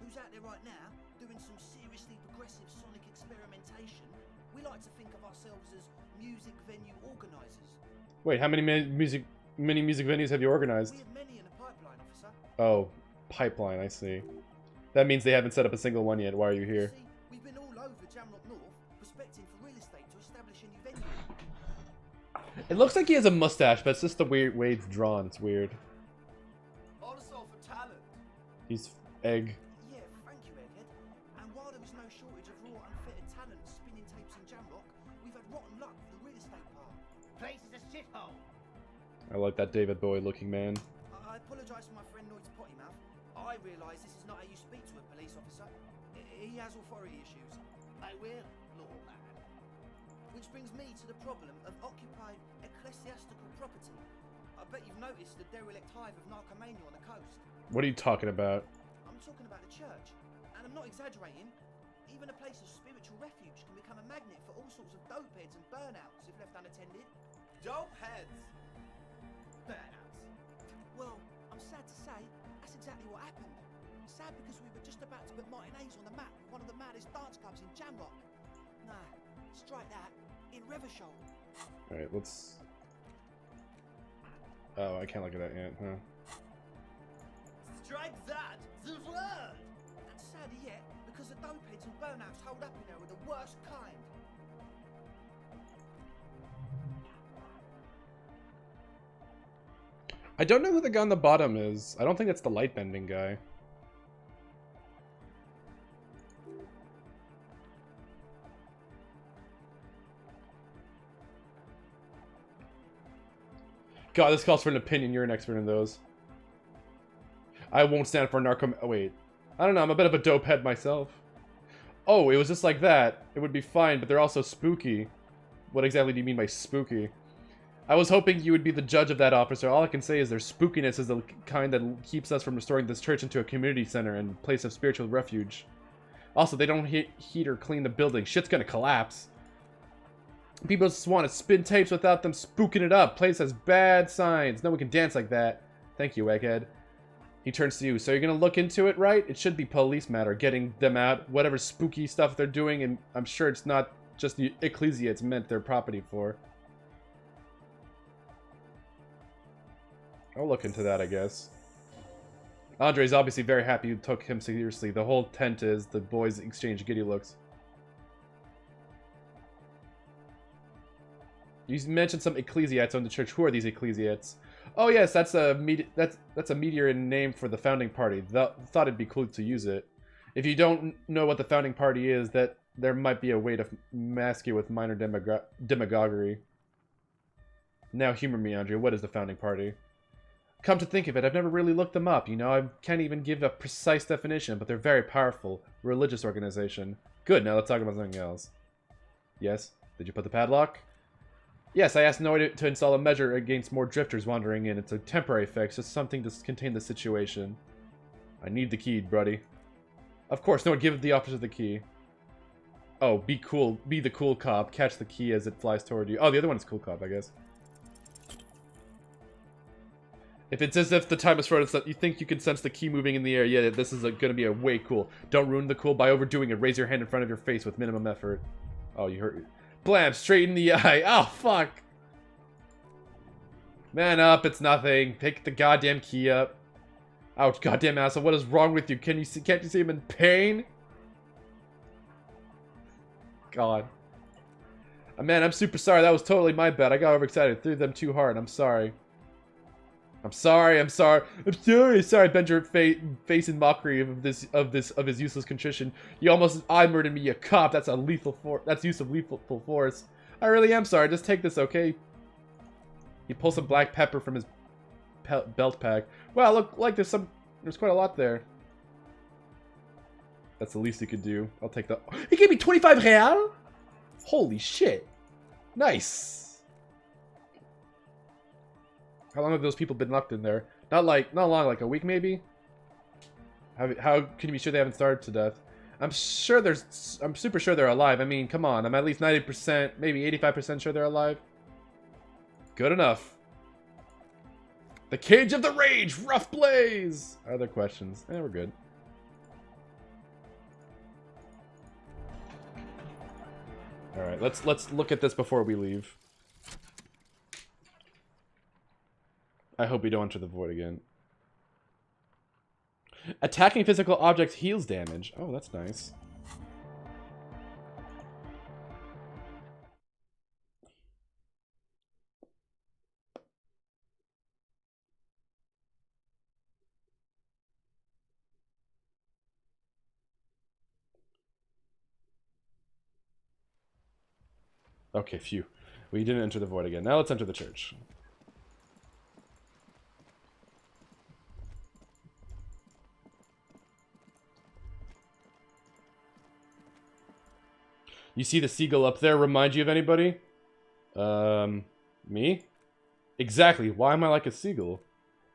who's out there right now, doing some seriously progressive sonic experimentation. We like to think of ourselves as music venue organisers. Wait, how many music venues have you organized? We have many in the pipeline, officer. Oh, pipeline, I see. That means they haven't set up a single one yet. Why are you here? See, we've been all over Jamrock North, prospecting for real estate to establish a new venue. It looks like he has a mustache, but it's just the weird way it's drawn. It's weird. Also for talent. He's egg. Yeah, thank you, Egghead. And while there is no shortage of raw, unfettered talent spinning tapes in Jamrock, we've had rotten luck with the real estate part. Place is a shithole. I like that David Bowie looking man. I apologise for my friend Noid's potty mouth. I realise this is not how you speak to a police officer. He has authority issues. I will, lawman. Which brings me to the problem of occupied ecclesiastical property. I bet you've noticed the derelict hive of narcomania on the coast. What are you talking about? I'm talking about the church, and I'm not exaggerating. Even a place of spiritual refuge can become a magnet for all sorts of dope heads and burnouts if left unattended. Dope heads. Burnouts? Well, I'm sad to say, that's exactly what happened. Sad because we were just about to put Martinez on the map with one of the maddest dance clubs in Jamrock. Nah, strike that. In Revershoal. Alright, let's... Oh, I can't look at that yet, huh? Strike that. The blood. And sadder yet, because the dope heads and burnouts hold up in there are the worst kind. I don't know who the guy on the bottom is. I don't think it's the light bending guy. God, this calls for an opinion. You're an expert in those. I won't stand for narco... Oh, wait. I don't know. I'm a bit of a dope head myself. Oh, it was just like that. It would be fine, but they're also spooky. What exactly do you mean by spooky? I was hoping you would be the judge of that, officer. All I can say is their spookiness is the kind that keeps us from restoring this church into a community center and place of spiritual refuge. Also, they don't heat or clean the building. Shit's gonna collapse. People just want to spin tapes without them spooking it up. Place has bad signs. No one can dance like that. Thank you, Egghead. He turns to you. So you're gonna look into it, right? It should be police matter. Getting them out. Whatever spooky stuff they're doing. And I'm sure it's not just the ecclesia it's meant their property for. I'll look into that, I guess. Andre's obviously very happy you took him seriously. The whole tent is. The boys exchange giddy looks. You mentioned some ecclesiates on the church. Who are these ecclesiates? Oh yes, that's a meteor name for the founding party. Thought it'd be cool to use it. If you don't know what the founding party is, that there might be a way to mask it with minor demagoguery. Now humor me, Andre. What is the founding party? Come to think of it, I've never really looked them up. You know, I can't even give a precise definition, but they're very powerful. Religious organization. Good. Now let's talk about something else. Yes. Did you put the padlock? Yes, I asked Noid to install a measure against more drifters wandering in. It's a temporary fix, just something to contain the situation. I need the key, buddy. Of course, Noid, give the officer the key. Oh, be cool. Be the cool cop. Catch the key as it flies toward you. Oh, the other one is cool cop, I guess. If it's as if the time is frozen, you think you can sense the key moving in the air, yeah, this is going to be a way cool. Don't ruin the cool by overdoing it. Raise your hand in front of your face with minimum effort. Oh, you hurt. Blam! Straight in the eye. Oh, fuck. Man up. It's nothing. Pick the goddamn key up. Ouch, goddamn asshole, what is wrong with you? Can't you see him in pain? God. Man, I'm super sorry. That was totally my bad. I got overexcited. Threw them too hard. I'm sorry. I'm sorry. Sorry, bend your face in mockery of his useless contrition. You almost murdered me, you cop. That's that's use of lethal force. I really am sorry. Just take this, okay? He pulls some black pepper from his belt pack. Wow, look, like there's quite a lot there. That's the least he could do. I'll take that. He gave me 25 real? Holy shit. Nice. How long have those people been locked in there? Not long, like a week maybe? How can you be sure they haven't starved to death? I'm super sure they're alive. I mean, come on. I'm at least 90%, maybe 85% sure they're alive. Good enough. The Cage of the Rage, Rough Blaze. Other questions? We're good. All right, let's look at this before we leave. I hope we don't enter the void again. Attacking physical objects heals damage. Oh, that's nice. Okay, phew. We didn't enter the void again. Now let's enter the church. You see the seagull up there remind you of anybody? Me? Exactly. Why am I like a seagull?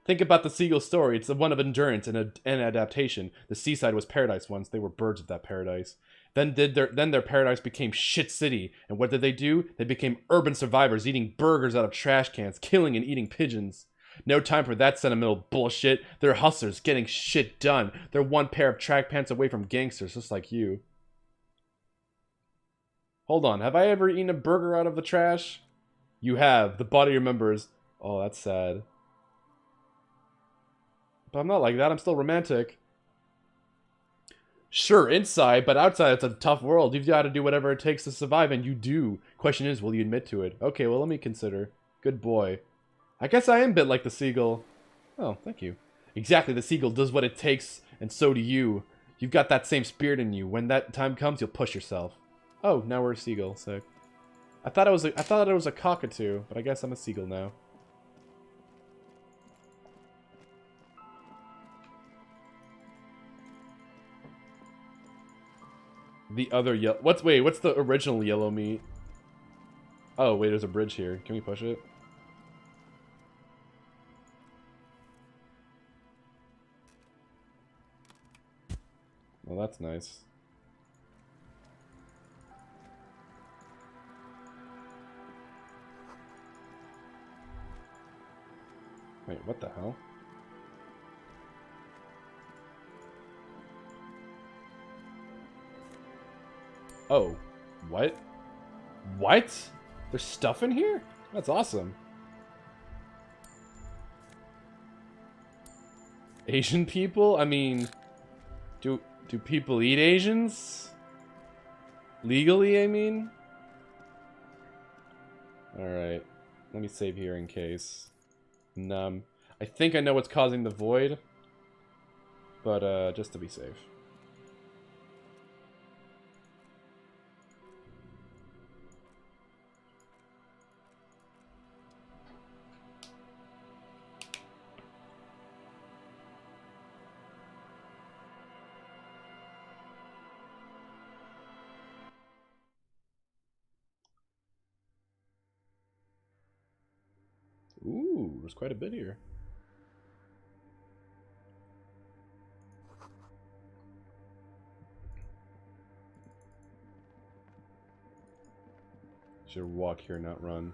Think about the seagull story. It's the one of endurance and adaptation. The seaside was paradise once. They were birds of that paradise. Then their paradise became shit city. And what did they do? They became urban survivors, eating burgers out of trash cans, killing and eating pigeons. No time for that sentimental bullshit. They're hustlers, getting shit done. They're one pair of track pants away from gangsters, just like you. Hold on, have I ever eaten a burger out of the trash? You have. The body remembers. Oh, that's sad. But I'm not like that. I'm still romantic. Sure, inside, but outside it's a tough world. You've got to do whatever it takes to survive, and you do. Question is, will you admit to it? Okay, well, let me consider. Good boy. I guess I am a bit like the seagull. Oh, thank you. Exactly, the seagull does what it takes, and so do you. You've got that same spirit in you. When that time comes, you'll push yourself. Oh, now we're a seagull. Sick. I thought it was a cockatoo, but I guess I'm a seagull now. The other yellow... What's the original yellow meat? Oh, wait, there's a bridge here. Can we push it? Well, that's nice. Wait, what the hell? Oh, what? What? There's stuff in here? That's awesome. Asian people? I mean, do people eat Asians? Legally, I mean? Alright. Let me save here in case. I think I know what's causing the void. But, just to be safe. Ooh, there's quite a bit here. Should walk here, not run.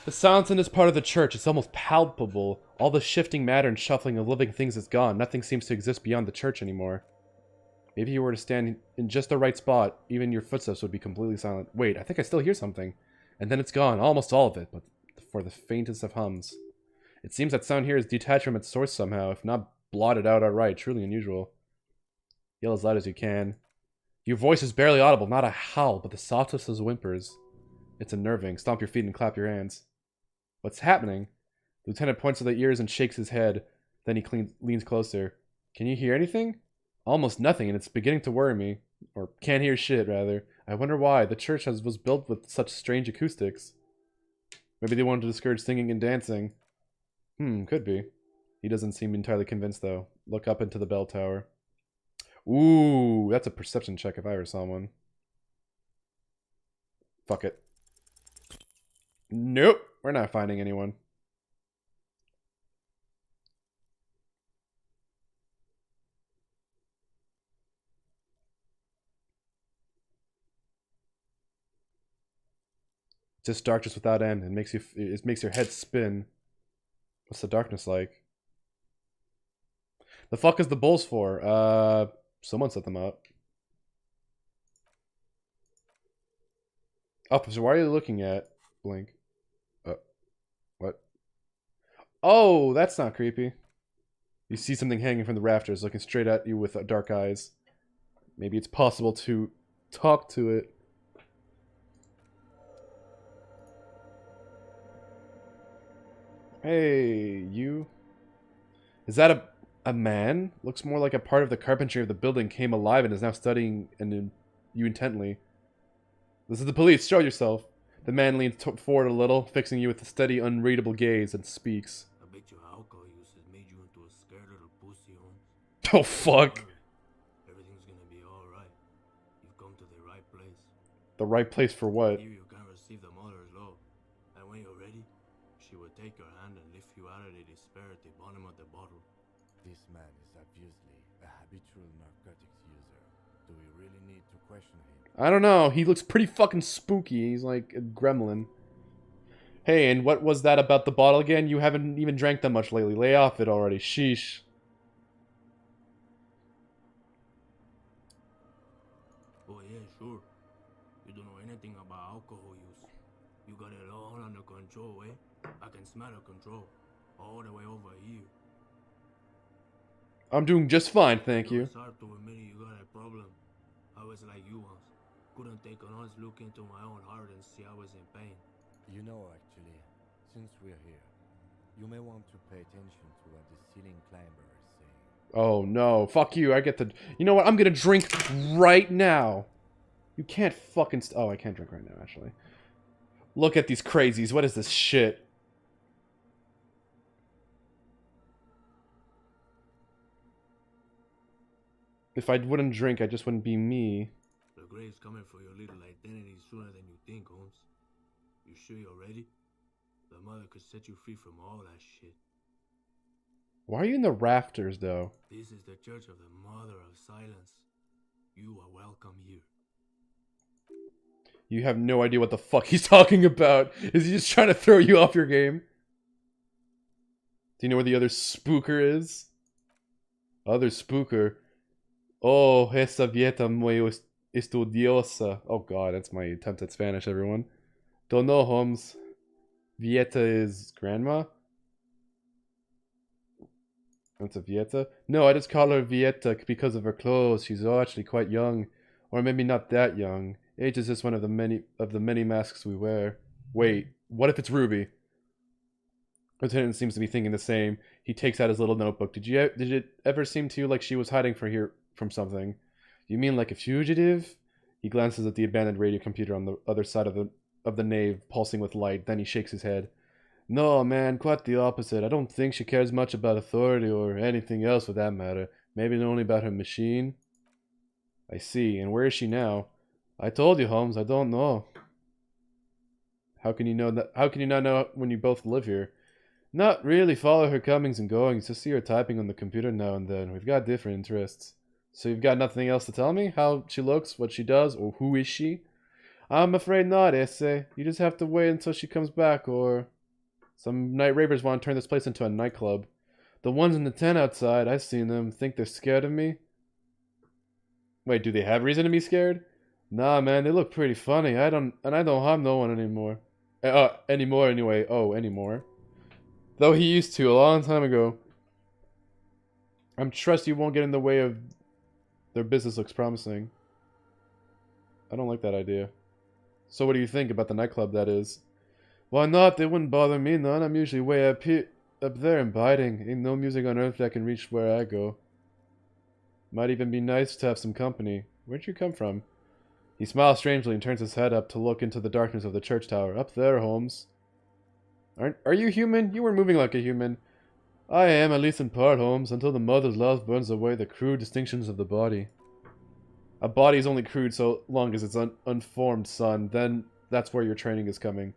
The silence in this part of the church is almost palpable. All the shifting matter and shuffling of living things is gone. Nothing seems to exist beyond the church anymore. Maybe you were to stand in just the right spot, even your footsteps would be completely silent. Wait, I think I still hear something. And then it's gone, almost all of it, but for the faintest of hums. It seems that sound here is detached from its source somehow, if not blotted out outright. Truly unusual. Yell as loud as you can. Your voice is barely audible, not a howl, but the softest of whimpers. It's unnerving. Stomp your feet and clap your hands. What's happening? The lieutenant points to the ears and shakes his head. Then he leans closer. Can you hear anything? Almost nothing, and it's beginning to worry me. Or can't hear shit, rather. I wonder why. The church was built with such strange acoustics. Maybe they wanted to discourage singing and dancing. Could be. He doesn't seem entirely convinced, though. Look up into the bell tower. Ooh, that's a perception check if I ever saw one. Fuck it. Nope, we're not finding anyone. Just darkness without end. It makes your head spin. What's the darkness like? The fuck is the bowls for? Someone set them up. Officer, why are you looking at? Blink. What? Oh, that's not creepy. You see something hanging from the rafters, looking straight at you with dark eyes. Maybe it's possible to talk to it. Hey, you. Is that a man? Looks more like a part of the carpentry of the building came alive and is now studying you intently. This is the police. Show yourself. The man leans forward a little, fixing you with a steady, unreadable gaze, and speaks. I bet your alcohol use has made you into a scared little pussy, Holmes. Oh, fuck. Everything's gonna be alright. You've come to the right place. The right place for what? Here you can receive the mother's love. And when you're ready, she will take your hand and lift you out of the despair at the bottom of the bottle. This man is obviously a habitual narcotics user. Do we really need to question him? I don't know. He looks pretty fucking spooky. He's like a gremlin. Hey, and what was that about the bottle again? You haven't even drank that much lately. Lay off it already. Sheesh. Oh yeah, sure. You don't know anything about alcohol use. You got it all under control, eh? I can smell the control. All the way over here. I'm doing just fine, thank you. It's hard to admit you got a problem. I was like you once. Couldn't take an honest look into my own heart and see I was in pain. You know, actually, since we're here, you may want to pay attention to what the ceiling climber is saying. Oh no, fuck you. I get the... You know what? I'm gonna drink right now. You can't fucking... Oh, I can't drink right now, actually. Look at these crazies. What is this shit? If I wouldn't drink, I just wouldn't be me. The grave's coming for your little identity sooner than you think, Holmes. You sure you're ready? The mother could set you free from all that shit. Why are you in the rafters, though? This is the Church of the Mother of Silence. You are welcome here. You have no idea what the fuck he's talking about. Is he just trying to throw you off your game? Do you know where the other spooker is? Other spooker. Oh, esa vieta muy estudiosa. Oh god, that's my attempt at Spanish, everyone. Don't know, Holmes. Vieta is grandma? That's a Vieta? No, I just call her Vieta because of her clothes. She's actually quite young. Or maybe not that young. Age is just one of the many masks we wear. Wait, what if it's Ruby? Lieutenant seems to be thinking the same. He takes out his little notebook. Did it ever seem to you like she was hiding from something? You mean like a fugitive? He glances at the abandoned radio computer on the other side of the nave, pulsing with light. Then he shakes his head. No, man, quite the opposite. I don't think she cares much about authority or anything else for that matter. Maybe only about her machine. I see. And where is she now? I told you, Holmes. I don't know. How can you know that? How can you not know when you both live here? Not really follow her comings and goings. Just see her typing on the computer now and then. We've got different interests. So you've got nothing else to tell me? How she looks, what she does, or who is she? I'm afraid not, Esse. You just have to wait until she comes back, or... Some night ravers want to turn this place into a nightclub. The ones in the tent outside, I've seen them. Think they're scared of me? Wait, do they have reason to be scared? Nah, man, they look pretty funny. I don't harm no one anymore. Anyway. Oh, anymore. Though he used to a long time ago. I'm trust you won't get in the way of their business looks promising. I don't like that idea. So what do you think about the nightclub, that is? Why not? They wouldn't bother me none. I'm usually way up there and biting. Ain't no music on earth that can reach where I go. Might even be nice to have some company. Where'd you come from? He smiles strangely and turns his head up to look into the darkness of the church tower. Up there, Holmes. Are you human? You were moving like a human. I am, at least in part, Holmes, until the mother's love burns away the crude distinctions of the body. A body is only crude so long as it's unformed, son. Then that's where your training is coming.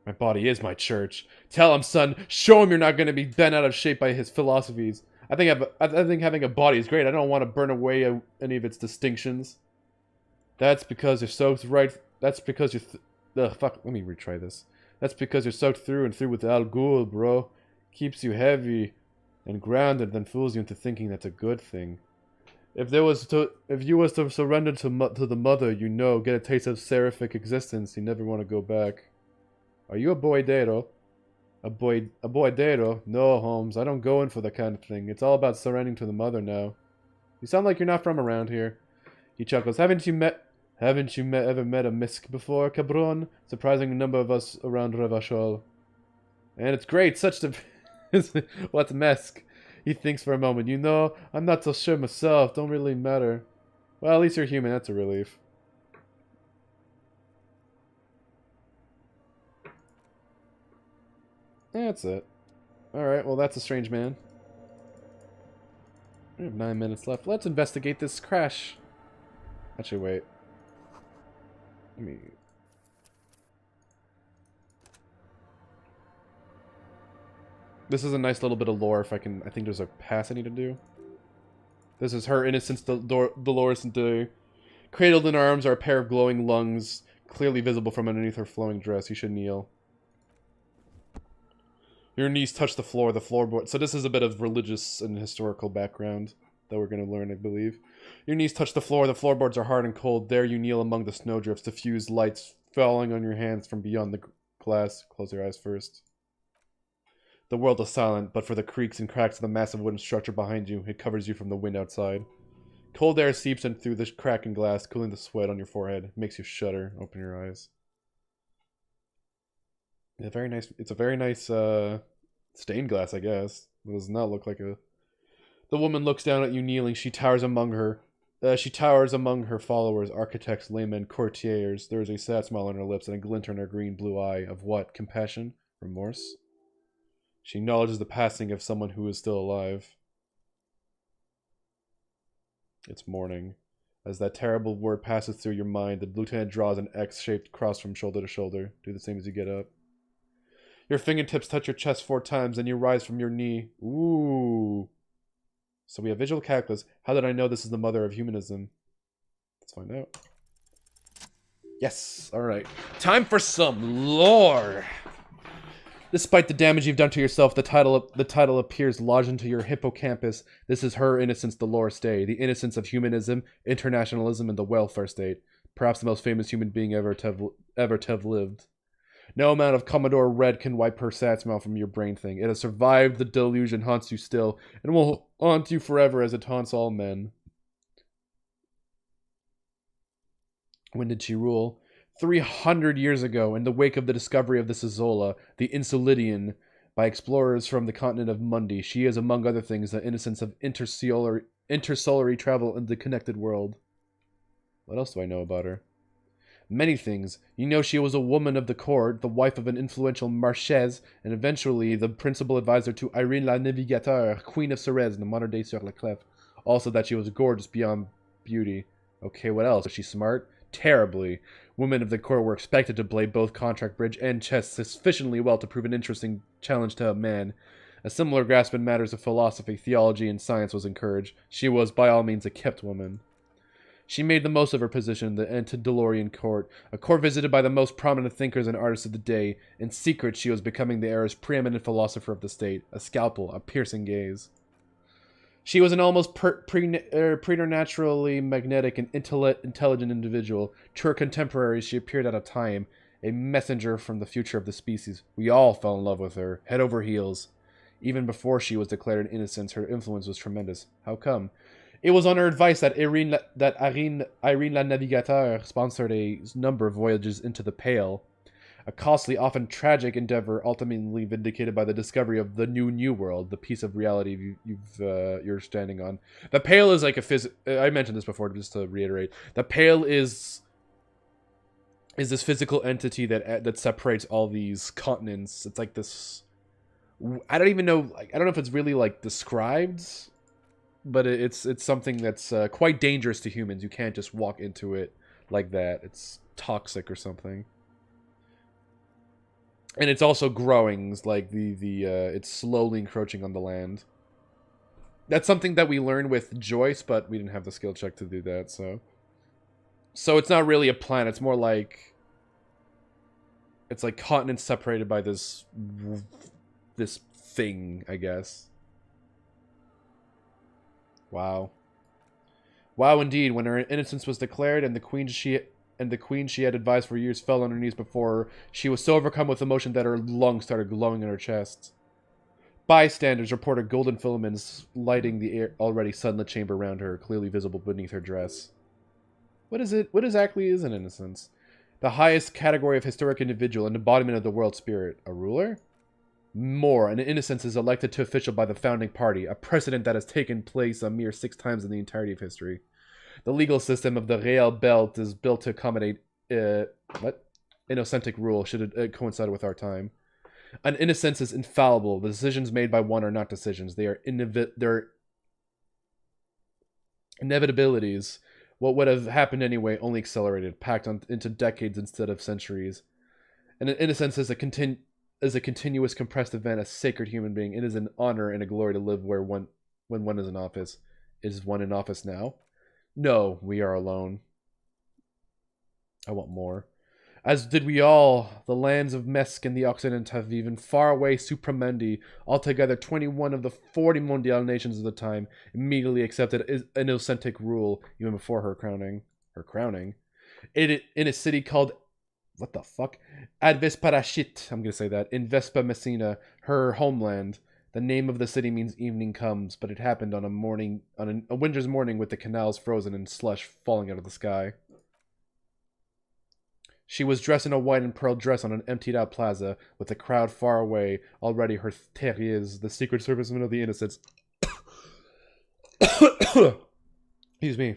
My body is my church. Tell him, son. Show him you're not going to be bent out of shape by his philosophies. I think having a body is great. I don't want to burn away any of its distinctions. That's because you're soaked right... That's because you're... fuck, let me retry this. That's because you're soaked through and through with Al Ghul, bro. Keeps you heavy and grounded, then fools you into thinking that's a good thing. If you was to surrender to the mother, you know, get a taste of seraphic existence, you never want to go back. Are you a boydero? A boydero? No, Holmes, I don't go in for that kind of thing. It's all about surrendering to the mother now. You sound like you're not from around here. He chuckles. Haven't you ever met a Misk before, cabron? Surprising number of us around Revachol. And it's great, such the... What's Mesk? He thinks for a moment. You know, I'm not so sure myself. Don't really matter. Well, at least you're human. That's a relief. That's it. Alright, well that's a strange man. We have 9 minutes left. Let's investigate this crash. Actually, wait. Let me... This is a nice little bit of lore if I can... I think there's a pass I need to do. This is her innocence, Dolores and Doyes. Cradled in her arms are a pair of glowing lungs, clearly visible from underneath her flowing dress. You should kneel. Your knees touch the floorboard. So this is a bit of religious and historical background that we're going to learn, I believe. Your knees touch the floorboards are hard and cold. There you kneel among the snowdrifts, diffused lights falling on your hands from beyond the glass. Close your eyes first. The world is silent, but for the creaks and cracks of the massive wooden structure behind you, it covers you from the wind outside. Cold air seeps in through the crack in glass, cooling the sweat on your forehead. It makes you shudder. Open your eyes. It's a very nice stained glass, I guess. It does not look like a... The woman looks down at you kneeling. She towers among her followers, architects, laymen, courtiers. There is a sad smile on her lips and a glint in her green-blue eye of what? Compassion? Remorse? She acknowledges the passing of someone who is still alive. It's morning. As that terrible word passes through your mind, the lieutenant draws an X-shaped cross from shoulder to shoulder. Do the same as you get up. Your fingertips touch your chest 4 times, and you rise from your knee. Ooh. So we have visual calculus. How did I know this is the mother of humanism? Let's find out. Yes. All right. Time for some lore. Despite the damage you've done to yourself, the title appears lodged into your hippocampus. This is her innocence, Dolores Day, the innocence of humanism, internationalism, and the welfare state. Perhaps the most famous human being ever to have lived. No amount of Commodore Red can wipe her sad smile from your brain thing. It has survived the deluge and haunts you still, and will haunt you forever as it haunts all men. When did she rule? 300 years ago, in the wake of the discovery of the Sizola, the Insulidian, by explorers from the continent of Mundi. She is, among other things, the innocence of intersolary travel in the connected world. What else do I know about her? Many things. You know she was a woman of the court, the wife of an influential marchese, and eventually the principal advisor to Irene la Navigateur, Queen of Sorez in the modern-day Sur-la-Clef. Also that she was gorgeous beyond beauty. Okay, what else? Was she smart? Terribly. Women of the court were expected to play both contract bridge and chess sufficiently well to prove an interesting challenge to a man. A similar grasp in matters of philosophy, theology, and science was encouraged. She was, by all means, a kept woman. She made the most of her position in the antediluvian court, a court visited by the most prominent thinkers and artists of the day. In secret, she was becoming the era's preeminent philosopher of the state, a scalpel, a piercing gaze. She was an almost preternaturally magnetic and intelligent individual. To her contemporaries, she appeared at a time, a messenger from the future of the species. We all fell in love with her, head over heels. Even before she was declared an innocent, her influence was tremendous. How come? It was on her advice that Irene la Navigateur sponsored a number of voyages into the Pale, a costly, often tragic endeavor ultimately vindicated by the discovery of the new world, the piece of reality you're standing on. The Pale is like I mentioned this before, just to reiterate. The Pale is this physical entity that separates all these continents. It's like this. I don't even know. I don't know if it's really like described, but it's something that's quite dangerous to humans. You can't just walk into it like that. It's toxic or something. And it's also growing, like it's slowly encroaching on the land. That's something that we learned with Joyce, but we didn't have the skill check to do that, so it's not really a planet. It's more like it's like continents separated by this thing, I guess. Wow. Wow, indeed. When her innocence was declared and the queen she had advised for years fell on her knees before her, she was so overcome with emotion that her lungs started glowing in her chest. Bystanders reported golden filaments lighting the already sunlit chamber around her, clearly visible beneath her dress. What is it? What exactly is an innocence? The highest category of historic individual, an embodiment of the world spirit. A ruler? More, an innocence is elected to official by the founding party, a precedent that has taken place a mere 6 times in the entirety of history. The legal system of the Real Belt is built to accommodate innocentic rule should it coincide with our time. An innocence is infallible. The decisions made by one are not decisions. They are inevitabilities. What would have happened anyway only accelerated, packed into decades instead of centuries. And an innocence is a continuous compressed event, a sacred human being. It is an honor and a glory to live when one is in office. Is one in office now? No, we are alone. I want more. As did we all, the lands of Mesk and the Occident have even far away supramendi, altogether 21 of the 40 mondial nations of the time, immediately accepted innocentic rule, even before her crowning. In a city called, what the fuck? Advesparashit, I'm gonna say that, in Vespa Messina, her homeland. The name of the city means evening comes, but it happened on a winter's morning with the canals frozen and slush falling out of the sky. She was dressed in a white and pearl dress on an emptied-out plaza, with the crowd far away. Already her terriers, the secret servicemen of the innocents. Excuse me.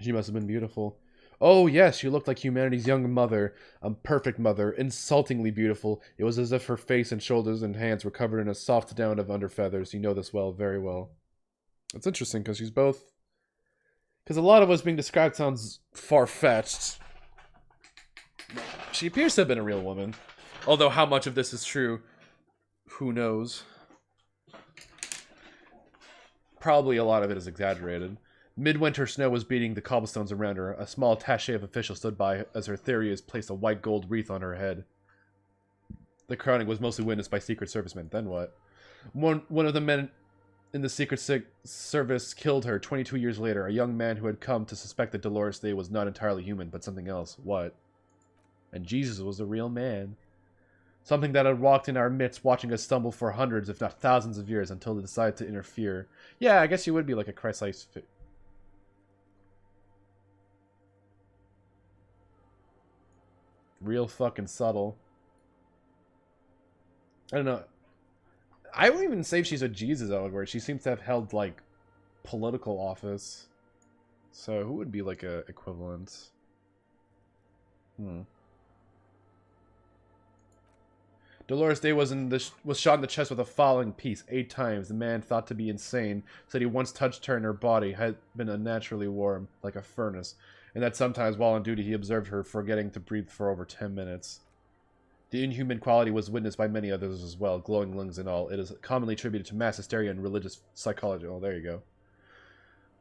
She must have been beautiful. Oh, yes, she looked like humanity's young mother, a perfect mother, insultingly beautiful. It was as if her face and shoulders and hands were covered in a soft down of under feathers. You know this well, very well. It's interesting, because she's both... Because a lot of what's being described sounds far-fetched. She appears to have been a real woman. Although how much of this is true, who knows? Probably a lot of it is exaggerated. Midwinter snow was beating the cobblestones around her. A small attaché of officials stood by as her Therias placed a white gold wreath on her head. The crowning was mostly witnessed by Secret Servicemen. Then what? One of the men in the Secret Service killed her 22 years later. A young man who had come to suspect that Dolores Day was not entirely human, but something else. What? And Jesus was a real man. Something that had walked in our midst, watching us stumble for hundreds, if not thousands of years, until they decided to interfere. Yeah, I guess you would be like a Christ-like real fucking subtle. I don't know. I wouldn't even say she's a Jesus allegory. She seems to have held, like, political office. So, who would be, like, a equivalent? Dolores Day was shot in the chest with a fowling piece 8 times. The man, thought to be insane, said he once touched her and her body had been unnaturally warm, like a furnace, and that sometimes while on duty he observed her forgetting to breathe for over 10 minutes. The inhuman quality was witnessed by many others as well, glowing lungs and all. It is commonly attributed to mass hysteria and religious psychology. Oh, there you go.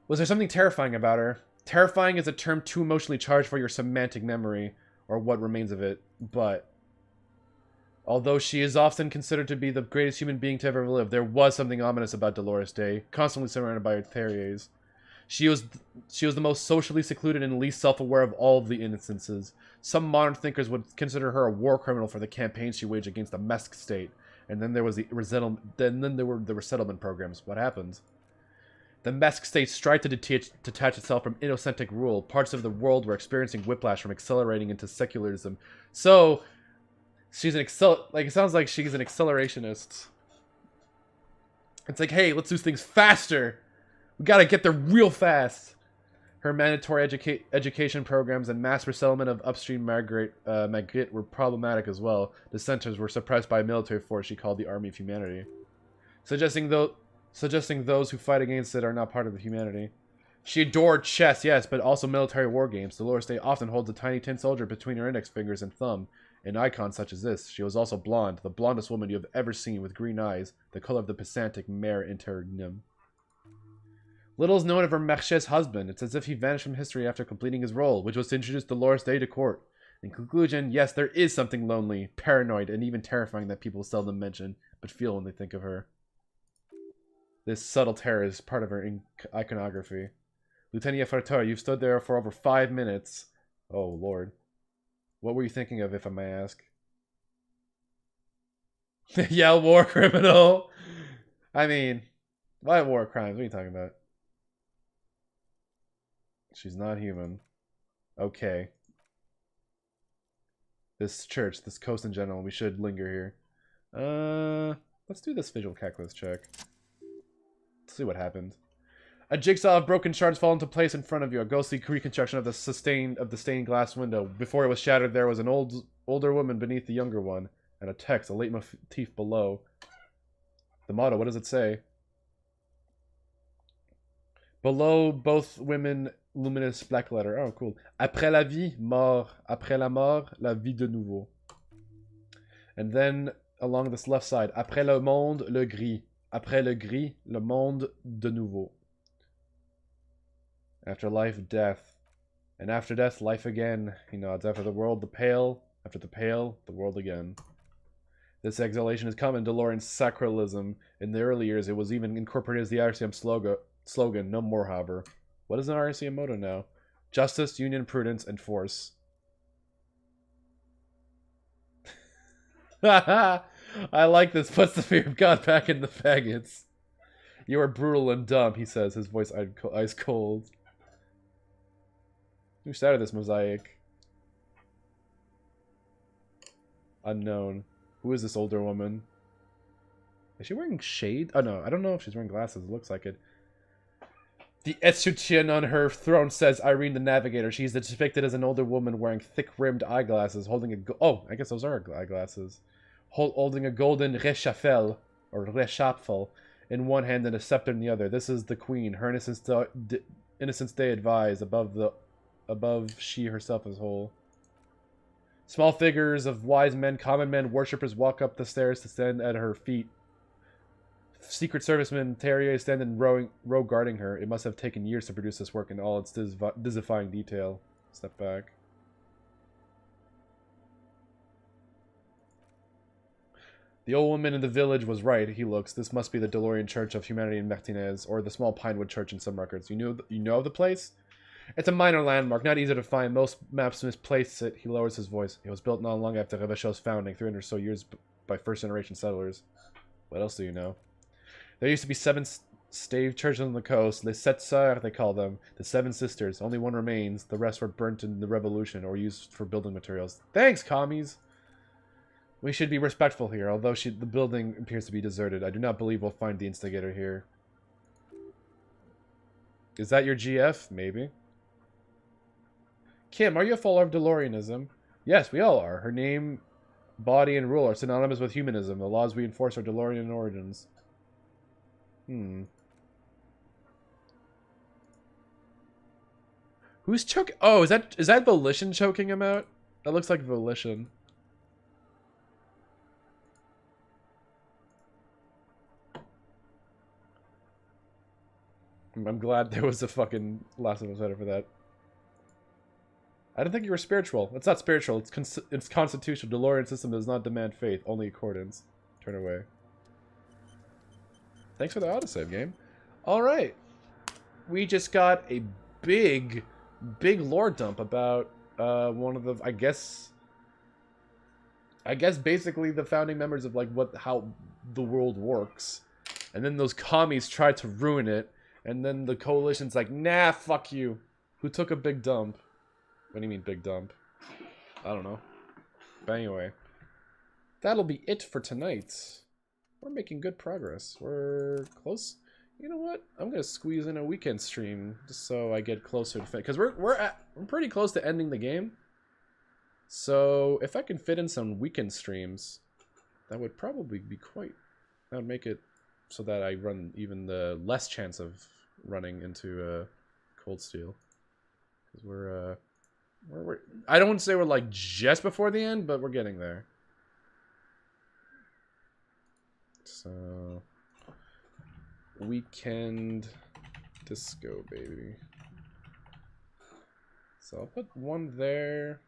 Was there something terrifying about her? Terrifying is a term too emotionally charged for your semantic memory, or what remains of it, but although she is often considered to be the greatest human being to ever live, there was something ominous about Dolores Day, constantly surrounded by her terriers. She was the most socially secluded and least self-aware of all of the instances. Some modern thinkers would consider her a war criminal for the campaigns she waged against the Mesk state. And then there was the then there were the resettlement programs. What happened? The Mesk state tried to detach itself from inocentic rule. Parts of the world were experiencing whiplash from accelerating into secularism. So she's an it sounds like she's an accelerationist. It's like, hey, let's do things faster. We gotta get there real fast. Her mandatory education programs and mass resettlement of upstream Magritte were problematic as well. Dissenters were suppressed by a military force she called the Army of Humanity, suggesting those who fight against it are not part of the humanity. She adored chess, yes, but also military war games. Dolores Day often holds a tiny tin soldier between her index fingers and thumb. An icon such as this. She was also blonde, the blondest woman you have ever seen, with green eyes, the color of the Pesantic Mare Interregnum. Little is known of her Merché's husband. It's as if he vanished from history after completing his role, which was to introduce Dolores Day to court. In conclusion, yes, there is something lonely, paranoid, and even terrifying that people seldom mention, but feel when they think of her. This subtle terror is part of her iconography. Lieutenant Fartor, you've stood there for over 5 minutes. Oh, Lord. What were you thinking of, if I may ask? Yeah, war criminal! I mean, why war crimes? What are you talking about? She's not human. Okay. This church, this coast in general, we should linger here. Let's do this visual calculus check. Let's see what happened. A jigsaw of broken shards fall into place in front of you. A ghostly reconstruction of the stained glass window. Before it was shattered, there was an older woman beneath the younger one, and a text, a leitmotif below. The motto, what does it say? Below both women, luminous black letter. Oh, cool. Après la vie, mort. Après la mort, la vie de nouveau. And then along this left side, après le monde, le gris. Après le gris, le monde de nouveau. After life, death. And after death, life again. He nods. After the world, the pale. After the pale, the world again. This exhalation is common to Loren's sacralism. In the early years, it was even incorporated as the Elysium slogan, no more, however. What is an RCM motto now? Justice, union, prudence, and force. I like this. Puts the fear of God back in the faggots. You are brutal and dumb, he says, his voice ice cold. Who started this mosaic? Unknown. Who is this older woman? Is she wearing shade? Oh no, I don't know if she's wearing glasses. It looks like it. The escutcheon on her throne says Irene the Navigator. She's depicted as an older woman wearing thick-rimmed eyeglasses, holding a... Oh, I guess those are eyeglasses. Holding a golden réchauffel, or réchauffel, in one hand and a scepter in the other. This is the queen. Her innocence day advised, above she herself is whole. Small figures of wise men, common men, worshippers walk up the stairs to stand at her feet. Secret servicemen, terriers stand in row guarding her. It must have taken years to produce this work in all its disifying detail. Step back. The old woman in the village was right, he looks. This must be the DeLorean Church of Humanity in Martinez, or the small Pinewood Church in some records. You know of the place? It's a minor landmark, not easy to find. Most maps misplace it. He lowers his voice. It was built not long after Revachot's founding, 300 or so years by first-generation settlers. What else do you know? There used to be 7 stave churches on the coast. Les Sept Sœurs, they call them. The 7 sisters. Only one remains. The rest were burnt in the revolution or used for building materials. Thanks, commies! We should be respectful here, although the building appears to be deserted. I do not believe we'll find the instigator here. Is that your GF? Maybe. Kim, are you a follower of DeLoreanism? Yes, we all are. Her name, body, and rule are synonymous with humanism. The laws we enforce are DeLorean origins. Who's choking? Oh, is that Volition choking him out? That looks like Volition. I'm glad there was a fucking Last of Us header for that. I didn't think you were spiritual. It's not spiritual. It's constitutional. DeLorean system does not demand faith, only accordance. Turn away. Thanks for the autosave game. All right, we just got a big lore dump about one of the I guess basically the founding members of like how the world works, and then those commies tried to ruin it, and then the coalition's like, nah, fuck you. Who took a big dump? What do you mean big dump? I don't know. But anyway, that'll be it for tonight. We're making good progress. We're close. You know what? I'm gonna squeeze in a weekend stream just so I get closer to because we're pretty close to ending the game. So if I can fit in some weekend streams, that would probably be that would make it so that I run even the less chance of running into Cold Steel. Because we're I don't want to say we're like just before the end, but we're getting there. So weekend disco, baby. So I'll put one there,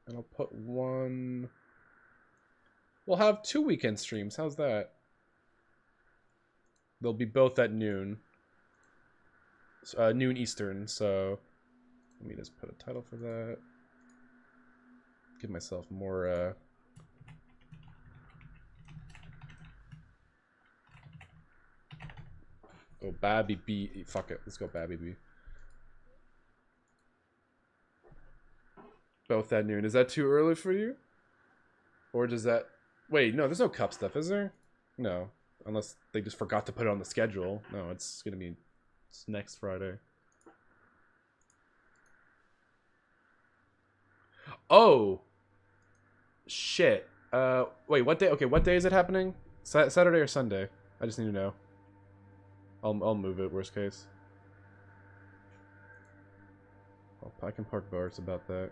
and I'll put one. We'll have 2 weekend streams. How's that? They'll be both at noon. Noon Eastern. So let me just put a title for that. Give myself more. Oh, Babby B. Fuck it. Let's go Babby B. Both at noon. Is that too early for you? Or does that... Wait, no, there's no cup stuff, is there? No. Unless they just forgot to put it on the schedule. No, it's gonna be... It's next Friday. Oh! Shit. Wait, what day? Okay, what day is it happening? Saturday or Sunday? I just need to know. I'll move it, worst case. I can park bars about that.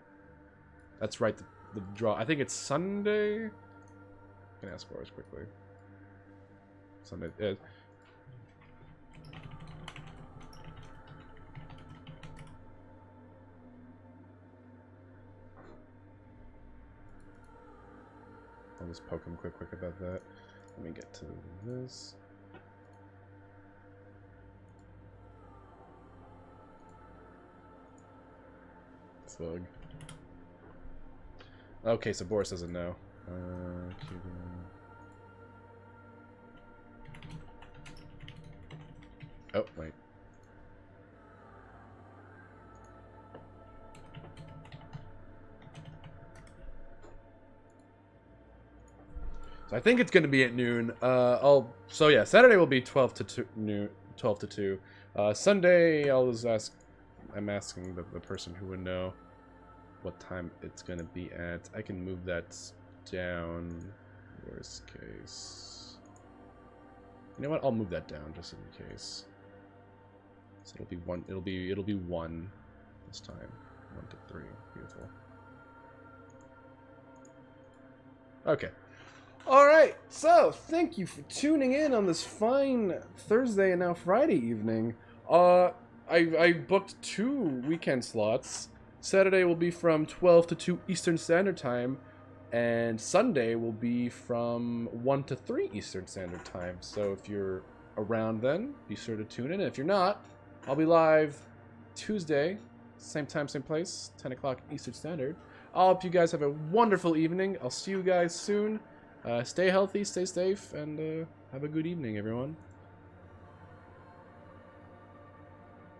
That's right, the draw. I think it's Sunday? I can ask bars quickly. Sunday. Yeah. I'll just poke him quick about that. Let me get to this. Slug. Okay, so Boris doesn't know. Oh, wait. So I think it's going to be at noon. So yeah, Saturday will be 12 to 2 noon, 12 to 2. Sunday, I'll just ask. I'm asking the person who would know what time it's going to be at. I can move that down. Worst case. You know what? I'll move that down just in case. So it'll be one. It'll be 1 this time. 1 to 3. Beautiful. Okay. All right. So thank you for tuning in on this fine Thursday and now Friday evening. I booked 2 weekend slots. Saturday will be from 12 to 2 Eastern Standard Time, and Sunday will be from 1 to 3 Eastern Standard Time. So if you're around then, be sure to tune in. And if you're not, I'll be live Tuesday, same time, same place, 10 o'clock Eastern Standard. I hope you guys have a wonderful evening. I'll see you guys soon. Stay healthy, stay safe, and have a good evening, everyone.